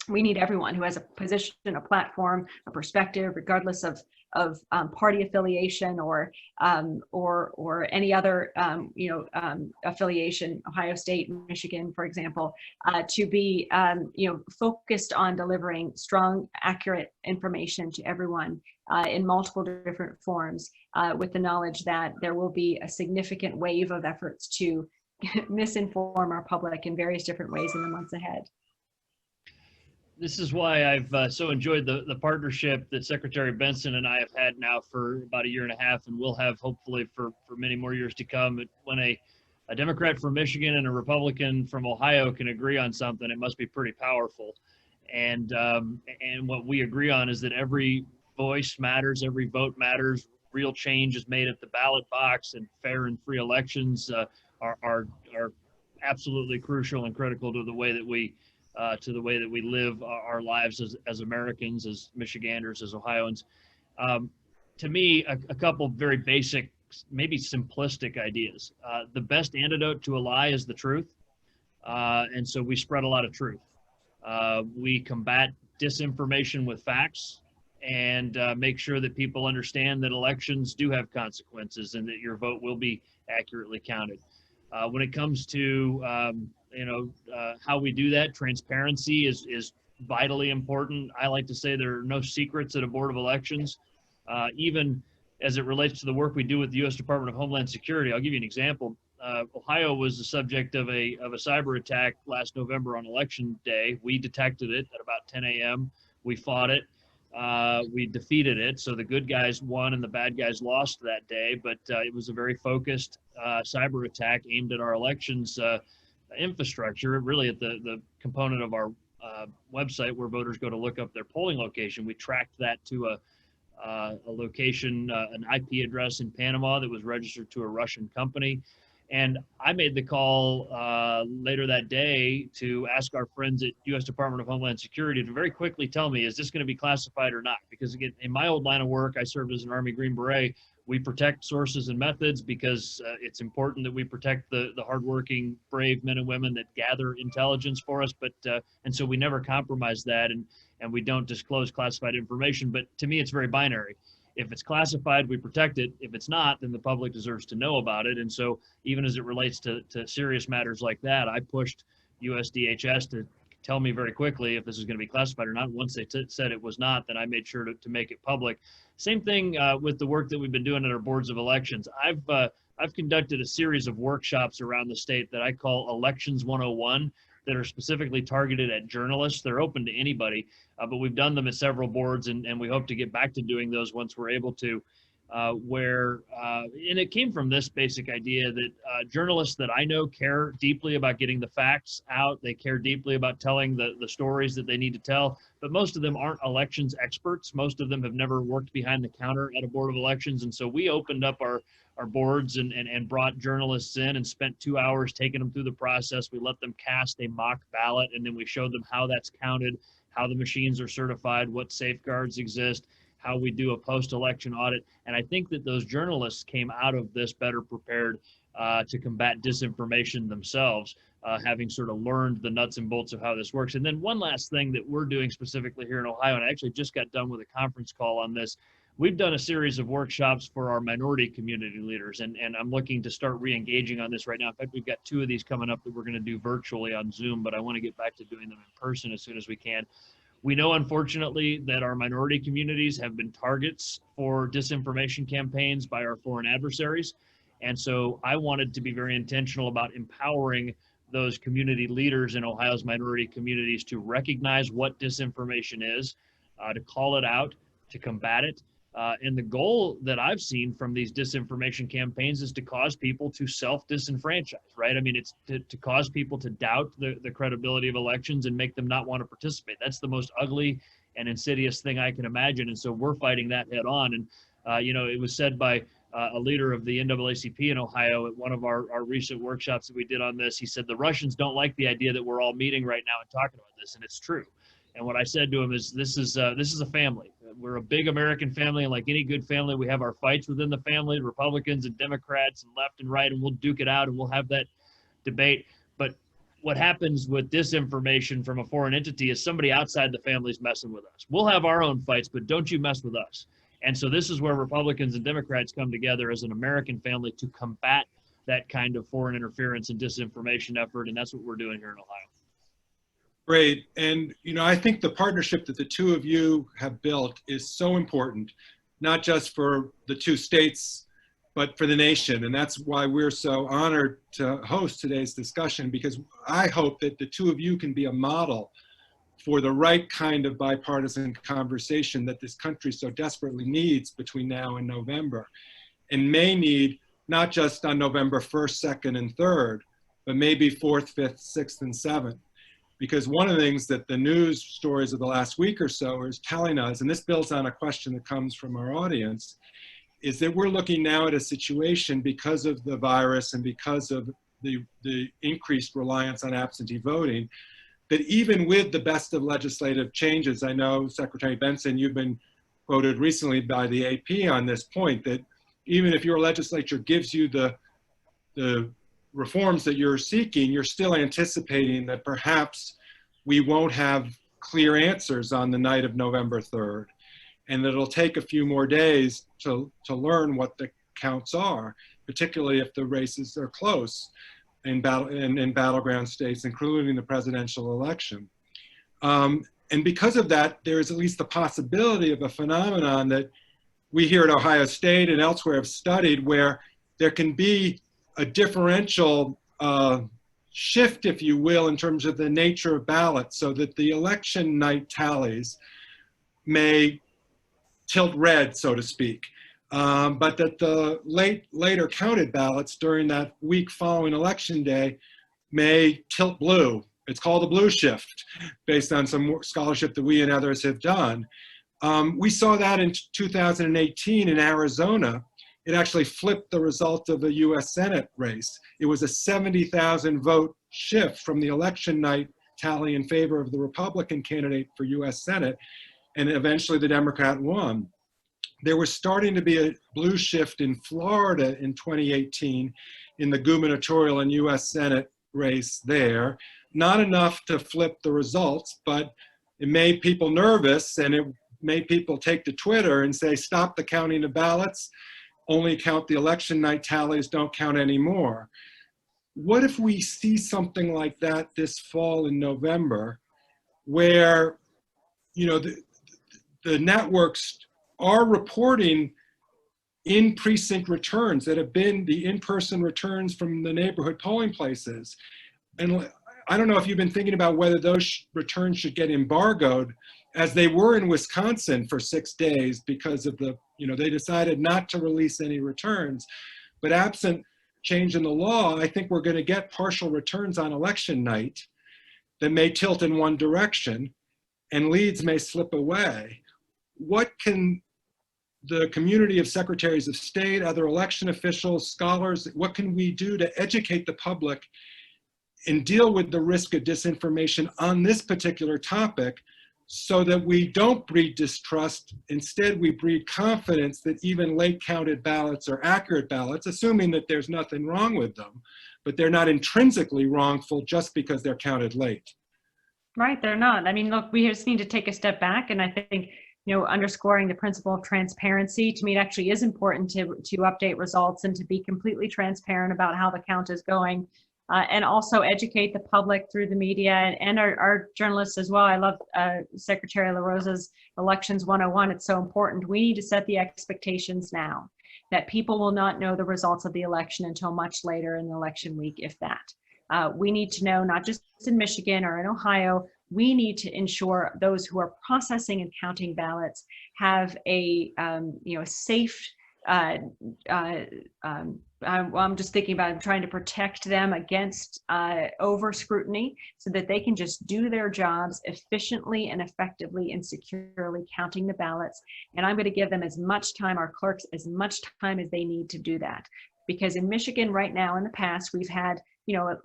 We need everyone who has a position, a platform, a perspective, regardless of party affiliation or any other affiliation, Ohio State, Michigan, for example, to be focused on delivering strong, accurate information to everyone in multiple different forms, with the knowledge that there will be a significant wave of efforts to misinform our public in various different ways in the months ahead. This is why I've so enjoyed the partnership that Secretary Benson and I have had now for about 1.5 years, and we'll have hopefully for many more years to come. When a Democrat from Michigan and a Republican from Ohio can agree on something, it must be pretty powerful. And what we agree on is that every voice matters, every vote matters. Real change is made at the ballot box, and fair and free elections are absolutely crucial and critical to the way that we live our lives as Americans, as Michiganders, as Ohioans. To me, a couple very basic, maybe simplistic ideas. The best antidote to a lie is the truth. And so we spread a lot of truth. We combat disinformation with facts, and make sure that people understand that elections do have consequences and that your vote will be accurately counted. When it comes to how we do that, transparency is vitally important. I like to say there are no secrets at a board of elections, even as it relates to the work we do with the U.S. Department of Homeland Security. I'll give you an example. Ohio was the subject of a cyber attack last November on Election Day. We detected it at about 10 a.m. We fought it. We defeated it. So the good guys won and the bad guys lost that day. But it was a very focused cyber attack aimed at our elections infrastructure, really at the component of our website where voters go to look up their polling location. We tracked that to a location, an IP address in Panama that was registered to a Russian company. And I made the call later that day to ask our friends at U.S. Department of Homeland Security to very quickly tell me, is this going to be classified or not? Because again, in my old line of work, I served as an Army Green Beret. We protect sources and methods because it's important that we protect the hardworking, brave men and women that gather intelligence for us. But and so we never compromise that, and we don't disclose classified information. But to me, it's very binary. If it's classified, we protect it. If it's not, then the public deserves to know about it. And so even as it relates to serious matters like that, I pushed USDHS to tell me very quickly if this is going to be classified or not. Once they said it was not, then I made sure to make it public. Same thing with the work that we've been doing at our boards of elections. I've conducted a series of workshops around the state that I call Elections 101 that are specifically targeted at journalists. They're open to anybody, but we've done them at several boards, and we hope to get back to doing those once we're able to, and it came from this basic idea that journalists that I know care deeply about getting the facts out. They care deeply about telling the stories that they need to tell, but most of them aren't elections experts. Most of them have never worked behind the counter at a board of elections. And so we opened up our boards and brought journalists in and spent 2 hours taking them through the process. We let them cast a mock ballot, and then we showed them how that's counted, how the machines are certified, what safeguards exist, how we do a post-election audit. And I think that those journalists came out of this better prepared to combat disinformation themselves, having sort of learned the nuts and bolts of how this works. And then one last thing that we're doing specifically here in Ohio, and I actually just got done with a conference call on this. We've done a series of workshops for our minority community leaders, and I'm looking to start re-engaging on this right now. In fact, we've got 2 of these coming up that we're going to do virtually on Zoom, but I want to get back to doing them in person as soon as we can. We know, unfortunately, that our minority communities have been targets for disinformation campaigns by our foreign adversaries. And so I wanted to be very intentional about empowering those community leaders in Ohio's minority communities to recognize what disinformation is, to call it out, to combat it. And the goal that I've seen from these disinformation campaigns is to cause people to self-disenfranchise, right? I mean, it's to cause people to doubt the credibility of elections and make them not want to participate. That's the most ugly and insidious thing I can imagine. And so we're fighting that head on. And, it was said by a leader of the NAACP in Ohio at one of our recent workshops that we did on this. He said, the Russians don't like the idea that we're all meeting right now and talking about this. And it's true. And what I said to him is, this is a family. We're a big American family, and like any good family, we have our fights within the family, Republicans and Democrats and left and right, and we'll duke it out and we'll have that debate. But what happens with disinformation from a foreign entity is somebody outside the family is messing with us. We'll have our own fights, but don't you mess with us. And so this is where Republicans and Democrats come together as an American family to combat that kind of foreign interference and disinformation effort, and that's what we're doing here in Ohio. Great. And, I think the partnership that the 2 of you have built is so important, not just for the 2 states, but for the nation. And that's why we're so honored to host today's discussion, because I hope that the 2 of you can be a model for the right kind of bipartisan conversation that this country so desperately needs between now and November, and may need not just on November 1st, 2nd, and 3rd, but maybe 4th, 5th, 6th, and 7th. Because one of the things that the news stories of the last week or so is telling us, and this builds on a question that comes from our audience, is that we're looking now at a situation because of the virus and because of the increased reliance on absentee voting, that even with the best of legislative changes, I know Secretary Benson, you've been quoted recently by the AP on this point, that even if your legislature gives you the reforms that you're seeking, you're still anticipating that perhaps we won't have clear answers on the night of November 3rd, and that it'll take a few more days to learn what the counts are, particularly if the races are close in battleground states, including the presidential election. And because of that, there is at least the possibility of a phenomenon that we here at Ohio State and elsewhere have studied, where there can be a differential shift, if you will, in terms of the nature of ballots, so that the election night tallies may tilt red, so to speak, but that the later counted ballots during that week following Election Day may tilt blue. It's called a blue shift, based on some scholarship that we and others have done. We saw that in 2018 in Arizona, it actually flipped the result of the US Senate race. It was a 70,000 vote shift from the election night tally in favor of the Republican candidate for US Senate, and eventually the Democrat won. There was starting to be a blue shift in Florida in 2018 in the gubernatorial and US Senate race there. Not enough to flip the results, but it made people nervous, and it made people take to Twitter and say, stop the counting of ballots, only count the election night tallies, don't count anymore. What if we see something like that this fall in November, where, you know, the networks are reporting in precinct returns that have been the in-person returns from the neighborhood polling places? And I don't know if you've been thinking about whether those returns should get embargoed, as they were in Wisconsin for 6 days because of the, you know, they decided not to release any returns. But absent change in the law, I think we're going to get partial returns on election night that may tilt in one direction, and leads may slip away. What can the community of secretaries of state, other election officials, scholars, what can we do to educate the public and deal with the risk of disinformation on this particular topic, so that we don't breed distrust? Instead, we breed confidence that even late counted ballots are accurate ballots, assuming that there's nothing wrong with them, but they're not intrinsically wrongful just because they're counted late. Right, they're not. I mean, look, we just need to take a step back, and I think, you know, underscoring the principle of transparency, to me, it actually is important to update results and to be completely transparent about how the count is going, and also educate the public through the media and our journalists as well. I love Secretary LaRose's Elections 101. It's so important. We need to set the expectations now that people will not know the results of the election until much later in the election week, if that. We need to know, not just in Michigan or in Ohio, we need to ensure those who are processing and counting ballots have a safe, I'm just thinking about trying to protect them against over scrutiny, so that they can just do their jobs efficiently and effectively and securely counting the ballots. And I'm going to give them as much time, our clerks, as much time as they need to do that. Because in Michigan right now, in the past, we've had, you know,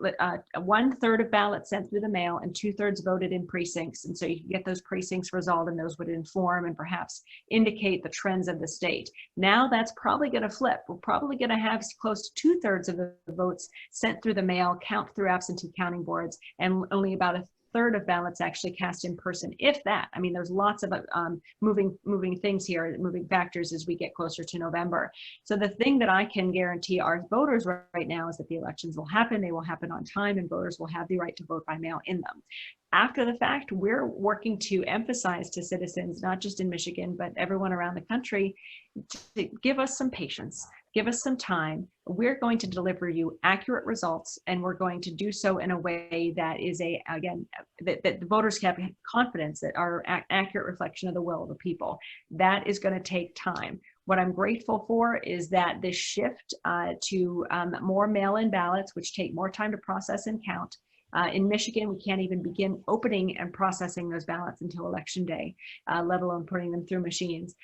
1/3 of ballots sent through the mail and 2/3 voted in precincts. And so you can get those precincts resolved, and those would inform and perhaps indicate the trends of the state. Now that's probably going to flip. We're probably going to have close to 2/3 of the votes sent through the mail, count through absentee counting boards, and only about 1/3 of ballots actually cast in person, if that. I mean, there's lots of moving things here, moving factors as we get closer to November. So the thing that I can guarantee our voters right now is that the elections will happen. They will happen on time, and voters will have the right to vote by mail in them. After the fact, we're working to emphasize to citizens, not just in Michigan, but everyone around the country, to give us some patience. Give us some time. We're going to deliver you accurate results, and we're going to do so in a way that is that the voters have confidence that are accurate reflection of the will of the people. That is going to take time. What I'm grateful for is that this shift to more mail-in ballots, which take more time to process and count. In Michigan, we can't even begin opening and processing those ballots until Election Day, let alone putting them through machines.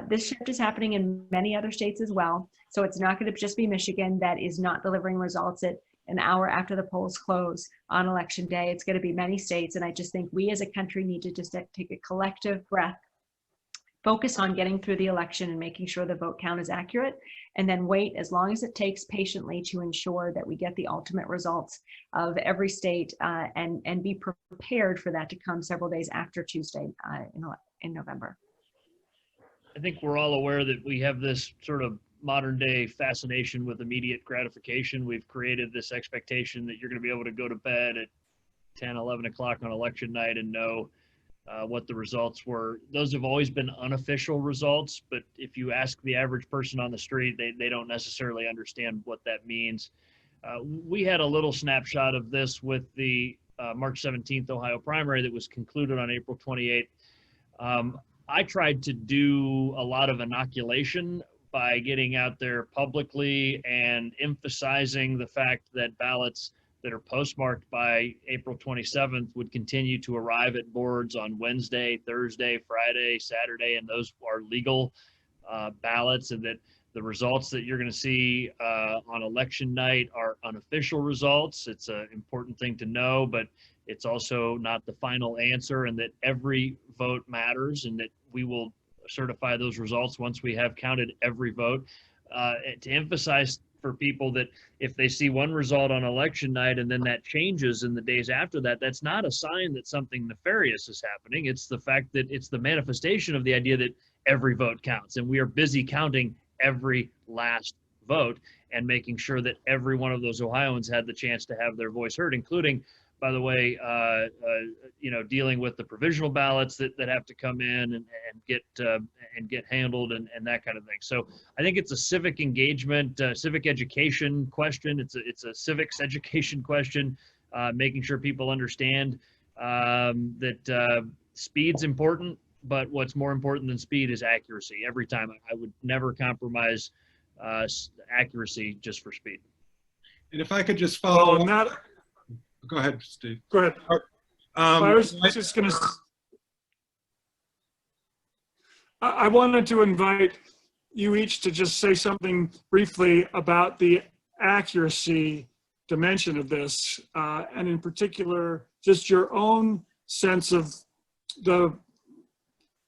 This shift is happening in many other states as well. So it's not going to just be Michigan that is not delivering results at an hour after the polls close on Election Day. It's going to be many states. And I just think we as a country need to just take a collective breath, focus on getting through the election and making sure the vote count is accurate, and then wait as long as it takes patiently to ensure that we get the ultimate results of every state, and be prepared for that to come several days after Tuesday in November. I think we're all aware that we have this sort of modern day fascination with immediate gratification. We've created this expectation that you're going to be able to go to bed at 10, 11 o'clock on election night and know what the results were. Those have always been unofficial results, but if you ask the average person on the street, they don't necessarily understand what that means. We had a little snapshot of this with the March 17th Ohio primary that was concluded on April 28th. I tried to do a lot of inoculation by getting out there publicly and emphasizing the fact that ballots that are postmarked by April 27th would continue to arrive at boards on Wednesday, Thursday, Friday, Saturday, and those are legal ballots, and that The results that you're going to see on election night are unofficial results. It's an important thing to know, but it's also not the final answer, and that every vote matters, and that we will certify those results once we have counted every vote. To emphasize for people that if they see one result on election night and then that changes in the days after that, that's not a sign that something nefarious is happening. It's the fact that it's the manifestation of the idea that every vote counts, and we are busy counting every last vote and making sure that every one of those Ohioans had the chance to have their voice heard, including, by the way, dealing with the provisional ballots that have to come in and get handled and that kind of thing. So I think it's a civic engagement, civic education question. It's a civics education question, making sure people understand that speed's important, but what's more important than speed is accuracy. Every time, I would never compromise accuracy just for speed. And if I could just follow on that. Go ahead, Steve. Go ahead. I was just going to. I wanted to invite you each to just say something briefly about the accuracy dimension of this, and in particular, just your own sense of the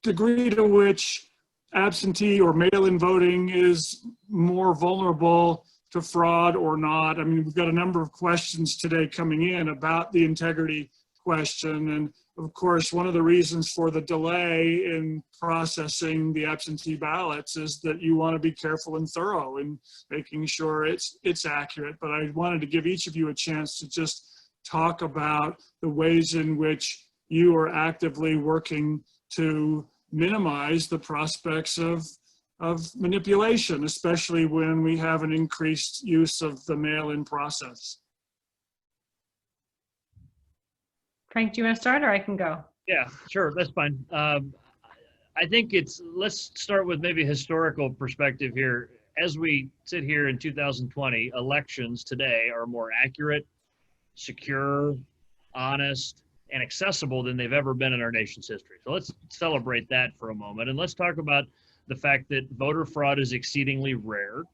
degree to which absentee or mail-in voting is more vulnerable to fraud or not. I mean, we've got a number of questions today coming in about the integrity question. And of course, one of the reasons for the delay in processing the absentee ballots is that you want to be careful and thorough in making sure it's accurate. But I wanted to give each of you a chance to just talk about the ways in which you are actively working to minimize the prospects of manipulation, especially when we have an increased use of the mail-in process. Frank, do you want to start, or I can go? Yeah, sure, that's fine. I think let's start with maybe a historical perspective here. As we sit here in 2020, elections today are more accurate, secure, honest, and accessible than they've ever been in our nation's history. So let's celebrate that for a moment, and let's talk about the fact that voter fraud is exceedingly rare.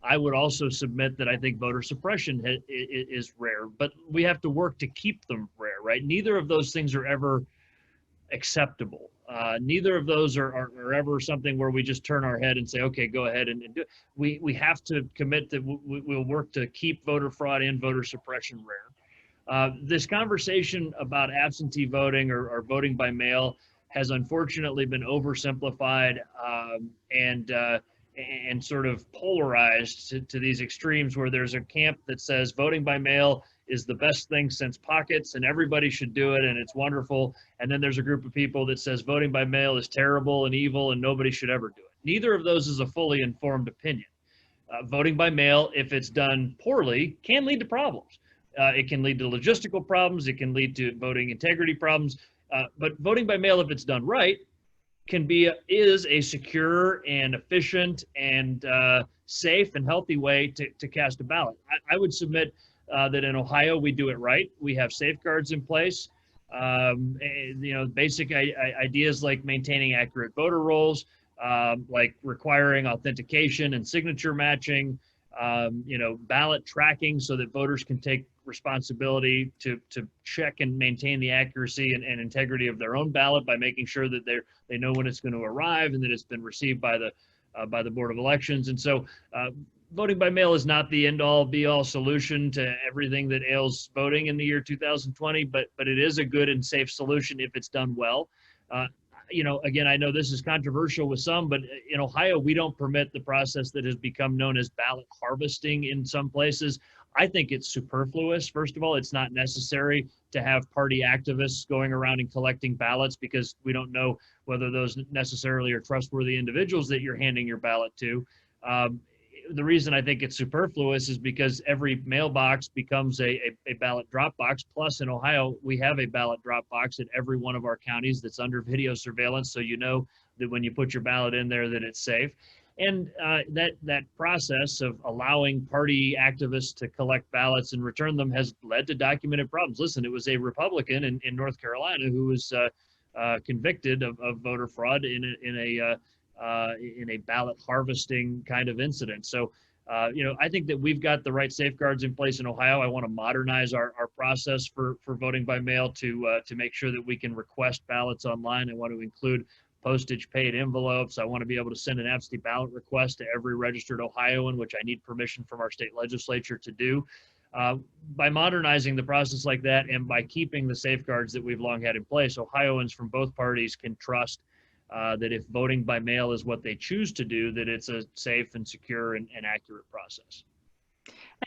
I would also submit that I think voter suppression is rare, but we have to work to keep them rare, right? Neither of those things are ever acceptable. Neither of those are ever something where we just turn our head and say, okay, go ahead and do it. We have to commit that we'll work to keep voter fraud and voter suppression rare. This conversation about absentee voting or voting by mail has unfortunately been oversimplified and sort of polarized to these extremes, where there's a camp that says voting by mail is the best thing since pockets and everybody should do it and it's wonderful. And then there's a group of people that says voting by mail is terrible and evil and nobody should ever do it. Neither of those is a fully informed opinion. Voting by mail, if it's done poorly, can lead to problems. It can lead to logistical problems. It can lead to voting integrity problems. But voting by mail, if it's done right, is a secure and efficient and safe and healthy way to cast a ballot. I would submit that in Ohio we do it right. We have safeguards in place. Basic ideas like maintaining accurate voter rolls, like requiring authentication and signature matching, ballot tracking so that voters can take responsibility to check and maintain the accuracy and integrity of their own ballot by making sure that they know when it's going to arrive and that it's been received by the Board of Elections. And so voting by mail is not the end-all be-all solution to everything that ails voting in the year 2020, but it is a good and safe solution if it's done well. Again, I know this is controversial with some, but in Ohio, we don't permit the process that has become known as ballot harvesting in some places. I think it's superfluous. First of all, it's not necessary to have party activists going around and collecting ballots because we don't know whether those necessarily are trustworthy individuals that you're handing your ballot to. The reason I think it's superfluous is because every mailbox becomes a ballot drop box. Plus, in Ohio, we have a ballot drop box at every one of our counties that's under video surveillance, so you know that when you put your ballot in there that it's safe. And that process of allowing party activists to collect ballots and return them has led to documented problems. Listen, it was a Republican in North Carolina who was convicted of voter fraud in in a ballot harvesting kind of incident. So, I think that we've got the right safeguards in place in Ohio. I want to modernize our process for voting by mail to make sure that we can request ballots online. I want to include postage paid envelopes. I want to be able to send an absentee ballot request to every registered Ohioan, which I need permission from our state legislature to do. By modernizing the process like that and by keeping the safeguards that we've long had in place, Ohioans from both parties can trust that if voting by mail is what they choose to do, that it's a safe and secure and accurate process.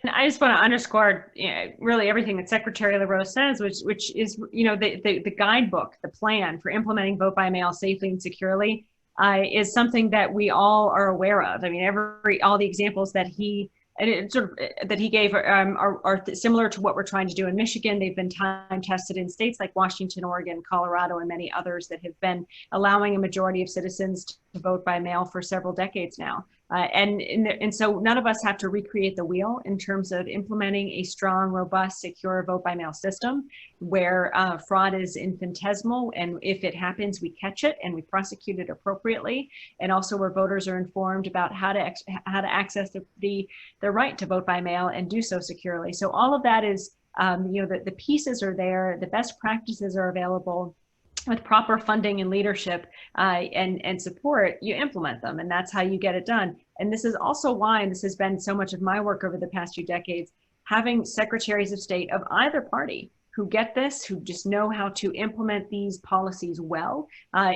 And I just want to underscore, really everything that Secretary LaRose says, which is, the guidebook, the plan for implementing vote by mail safely and securely is something that we all are aware of. I mean, all the examples that he gave are similar to what we're trying to do in Michigan. They've been time tested in states like Washington, Oregon, Colorado, and many others that have been allowing a majority of citizens to vote by mail for several decades now. And so none of us have to recreate the wheel in terms of implementing a strong, robust, secure vote by mail system where fraud is infinitesimal. And if it happens, we catch it and we prosecute it appropriately. And also where voters are informed about how to access the right to vote by mail and do so securely. So all of that is, the pieces are there, the best practices are available. With proper funding and leadership and support, you implement them, and that's how you get it done. And this is also why, and this has been so much of my work over the past few decades, having secretaries of state of either party who get this, who just know how to implement these policies well,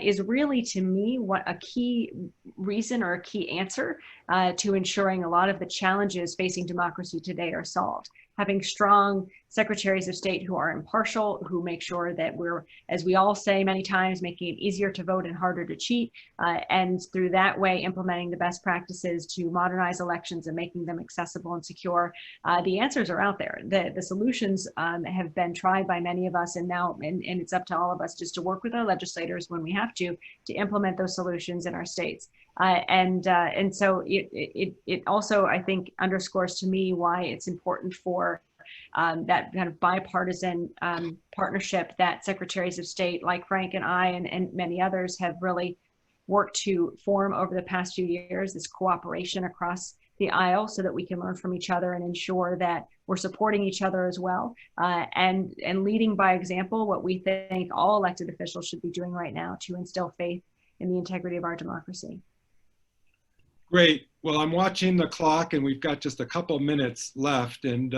is really, to me, what a key reason or a key answer to ensuring a lot of the challenges facing democracy today are solved. Having strong secretaries of state who are impartial, who make sure that we're, as we all say many times, making it easier to vote and harder to cheat, and through that way implementing the best practices to modernize elections and making them accessible and secure. The answers are out there. The solutions have been tried by many of us, and now and it's up to all of us just to work with our legislators when we have to implement those solutions in our states. And so it also, I think, underscores to me why it's important for that kind of bipartisan partnership that secretaries of state like Frank and I and many others have really worked to form over the past few years, this cooperation across the aisle so that we can learn from each other and ensure that we're supporting each other as well, and leading by example what we think all elected officials should be doing right now to instill faith in the integrity of our democracy. Great. Well, I'm watching the clock and we've got just a couple minutes left. And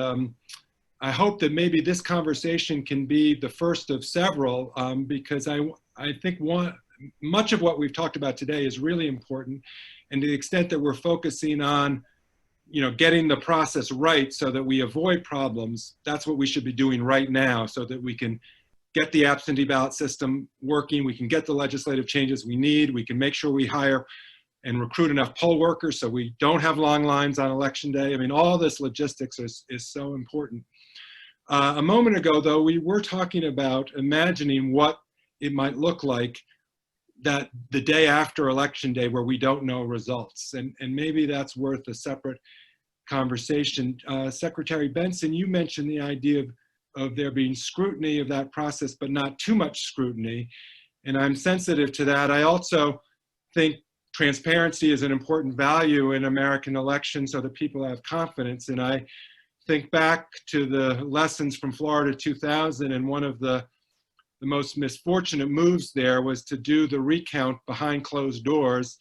I hope that maybe this conversation can be the first of several because I think much of what we've talked about today is really important. And to the extent that we're focusing on, getting the process right so that we avoid problems, that's what we should be doing right now so that we can get the absentee ballot system working, we can get the legislative changes we need, we can make sure we hire and recruit enough poll workers so we don't have long lines on election day. I mean, all this logistics is so important. A moment ago, though, we were talking about imagining what it might look like that the day after election day where we don't know results. And maybe that's worth a separate conversation. Secretary Benson, you mentioned the idea of there being scrutiny of that process, but not too much scrutiny. And I'm sensitive to that. I also think transparency is an important value in American elections so that people have confidence. And I think back to the lessons from Florida 2000, and one of the most misfortunate moves there was to do the recount behind closed doors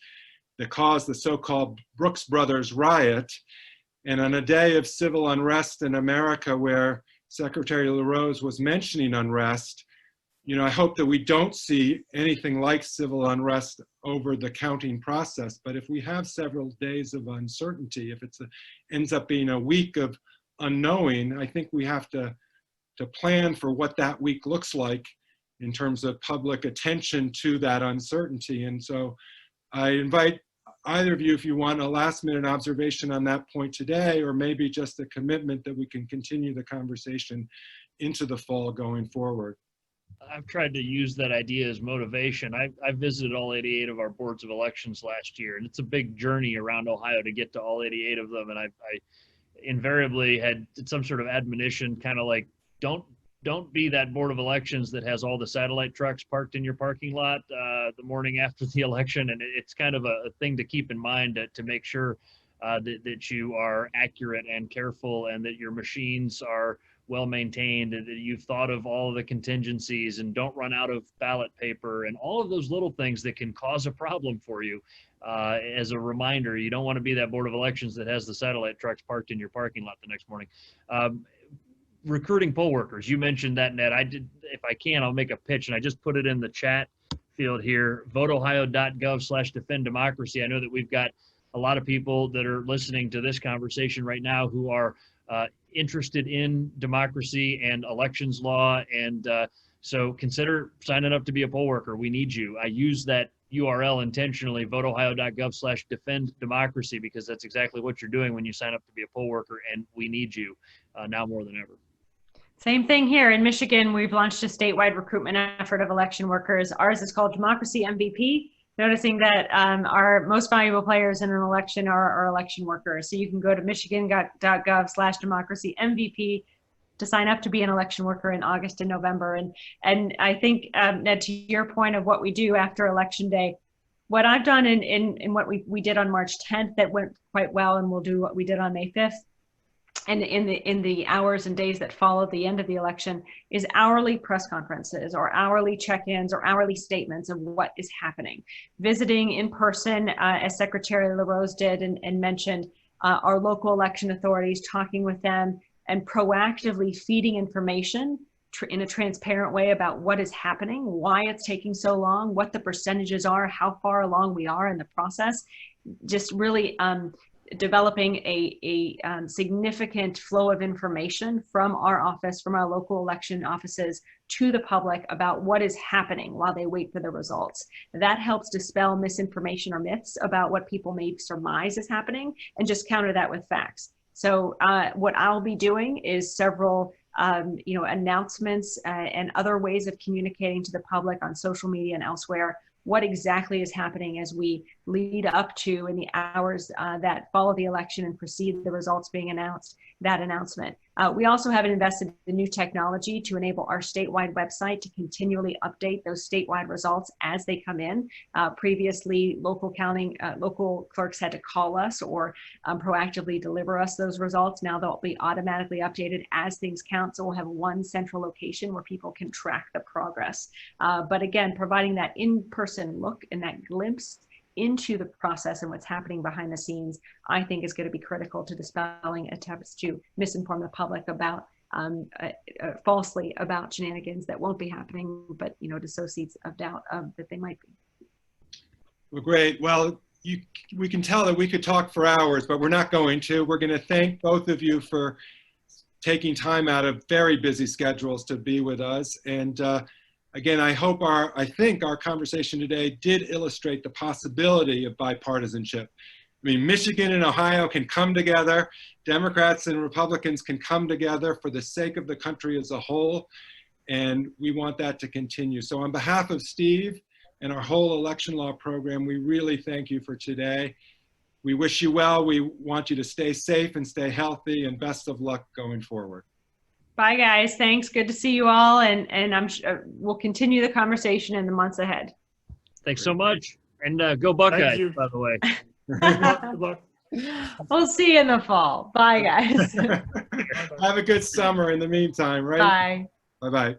that caused the so-called Brooks Brothers riot. And on a day of civil unrest in America where Secretary LaRose was mentioning unrest, I hope that we don't see anything like civil unrest over the counting process. But if we have several days of uncertainty, if it ends up being a week of unknowing, I think we have to plan for what that week looks like in terms of public attention to that uncertainty. And so I invite either of you, if you want a last minute observation on that point today, or maybe just a commitment that we can continue the conversation into the fall going forward. I've tried to use that idea as motivation. I visited all 88 of our boards of elections last year, and it's a big journey around Ohio to get to all 88 of them. And I invariably had some sort of admonition, kind of like, don't don't be that board of elections that has all the satellite trucks parked in your parking lot the morning after the election. And it's kind of a thing to keep in mind to make sure that you are accurate and careful, and that your machines are well maintained, and that you've thought of all of the contingencies and don't run out of ballot paper and all of those little things that can cause a problem for you. As a reminder, you don't want to be that board of elections that has the satellite trucks parked in your parking lot the next morning. Recruiting poll workers, you mentioned that, Ned. I did, if I can, I'll make a pitch, and I just put it in the chat field here, voteohio.gov/defend democracy. I know that we've got a lot of people that are listening to this conversation right now who are interested in democracy and elections law, and so consider signing up to be a poll worker. We need you. I use that URL intentionally, voteohio.gov/defend democracy, because that's exactly what you're doing when you sign up to be a poll worker, and we need you now more than ever. Same thing here in Michigan. We've launched a statewide recruitment effort of election workers. Ours is called Democracy MVP, noticing that our most valuable players in an election are our election workers. So you can go to michigan.gov/democracy MVP to sign up to be an election worker in August and November. And I think, Ned, to your point of what we do after Election Day, what I've done in what we did on March 10th that went quite well, and we'll do what we did on May 5th, and in the hours and days that followed the end of the election, is hourly press conferences or hourly check-ins or hourly statements of what is happening. Visiting in person, as Secretary LaRose did and mentioned, our local election authorities, talking with them and proactively feeding information in a transparent way about what is happening, why it's taking so long, what the percentages are, how far along we are in the process. Just really developing a significant flow of information from our office, from our local election offices to the public about what is happening while they wait for the results. That helps dispel misinformation or myths about what people may surmise is happening, and just counter that with facts. So what I'll be doing is several announcements and other ways of communicating to the public on social media and elsewhere what exactly is happening as we lead up to, in the hours that follow the election and precede the results being announced, that announcement. We also have invested in new technology to enable our statewide website to continually update those statewide results as they come in. Previously, local clerks had to call us or proactively deliver us those results. Now they'll be automatically updated as things count. So we'll have one central location where people can track the progress. But again, providing that in-person look and that glimpse into the process and what's happening behind the scenes, I think is going to be critical to dispelling attempts to misinform the public about falsely about shenanigans that won't be happening, but to sow seeds of doubt that they might be. Well, great. Well, we can tell that we could talk for hours, but we're not going to. We're going to thank both of you for taking time out of very busy schedules to be with us. And again, I think our conversation today did illustrate the possibility of bipartisanship. I mean, Michigan and Ohio can come together. Democrats and Republicans can come together for the sake of the country as a whole. And we want that to continue. So on behalf of Steve and our whole election law program, we really thank you for today. We wish you well. We want you to stay safe and stay healthy, and best of luck going forward. Bye, guys. Thanks. Good to see you all. And I'm sure we'll continue the conversation in the months ahead. Thanks so much. And go Buckeyes, by the way. Good luck. We'll see you in the fall. Bye, guys. Have a good summer in the meantime, right? Bye. Bye-bye.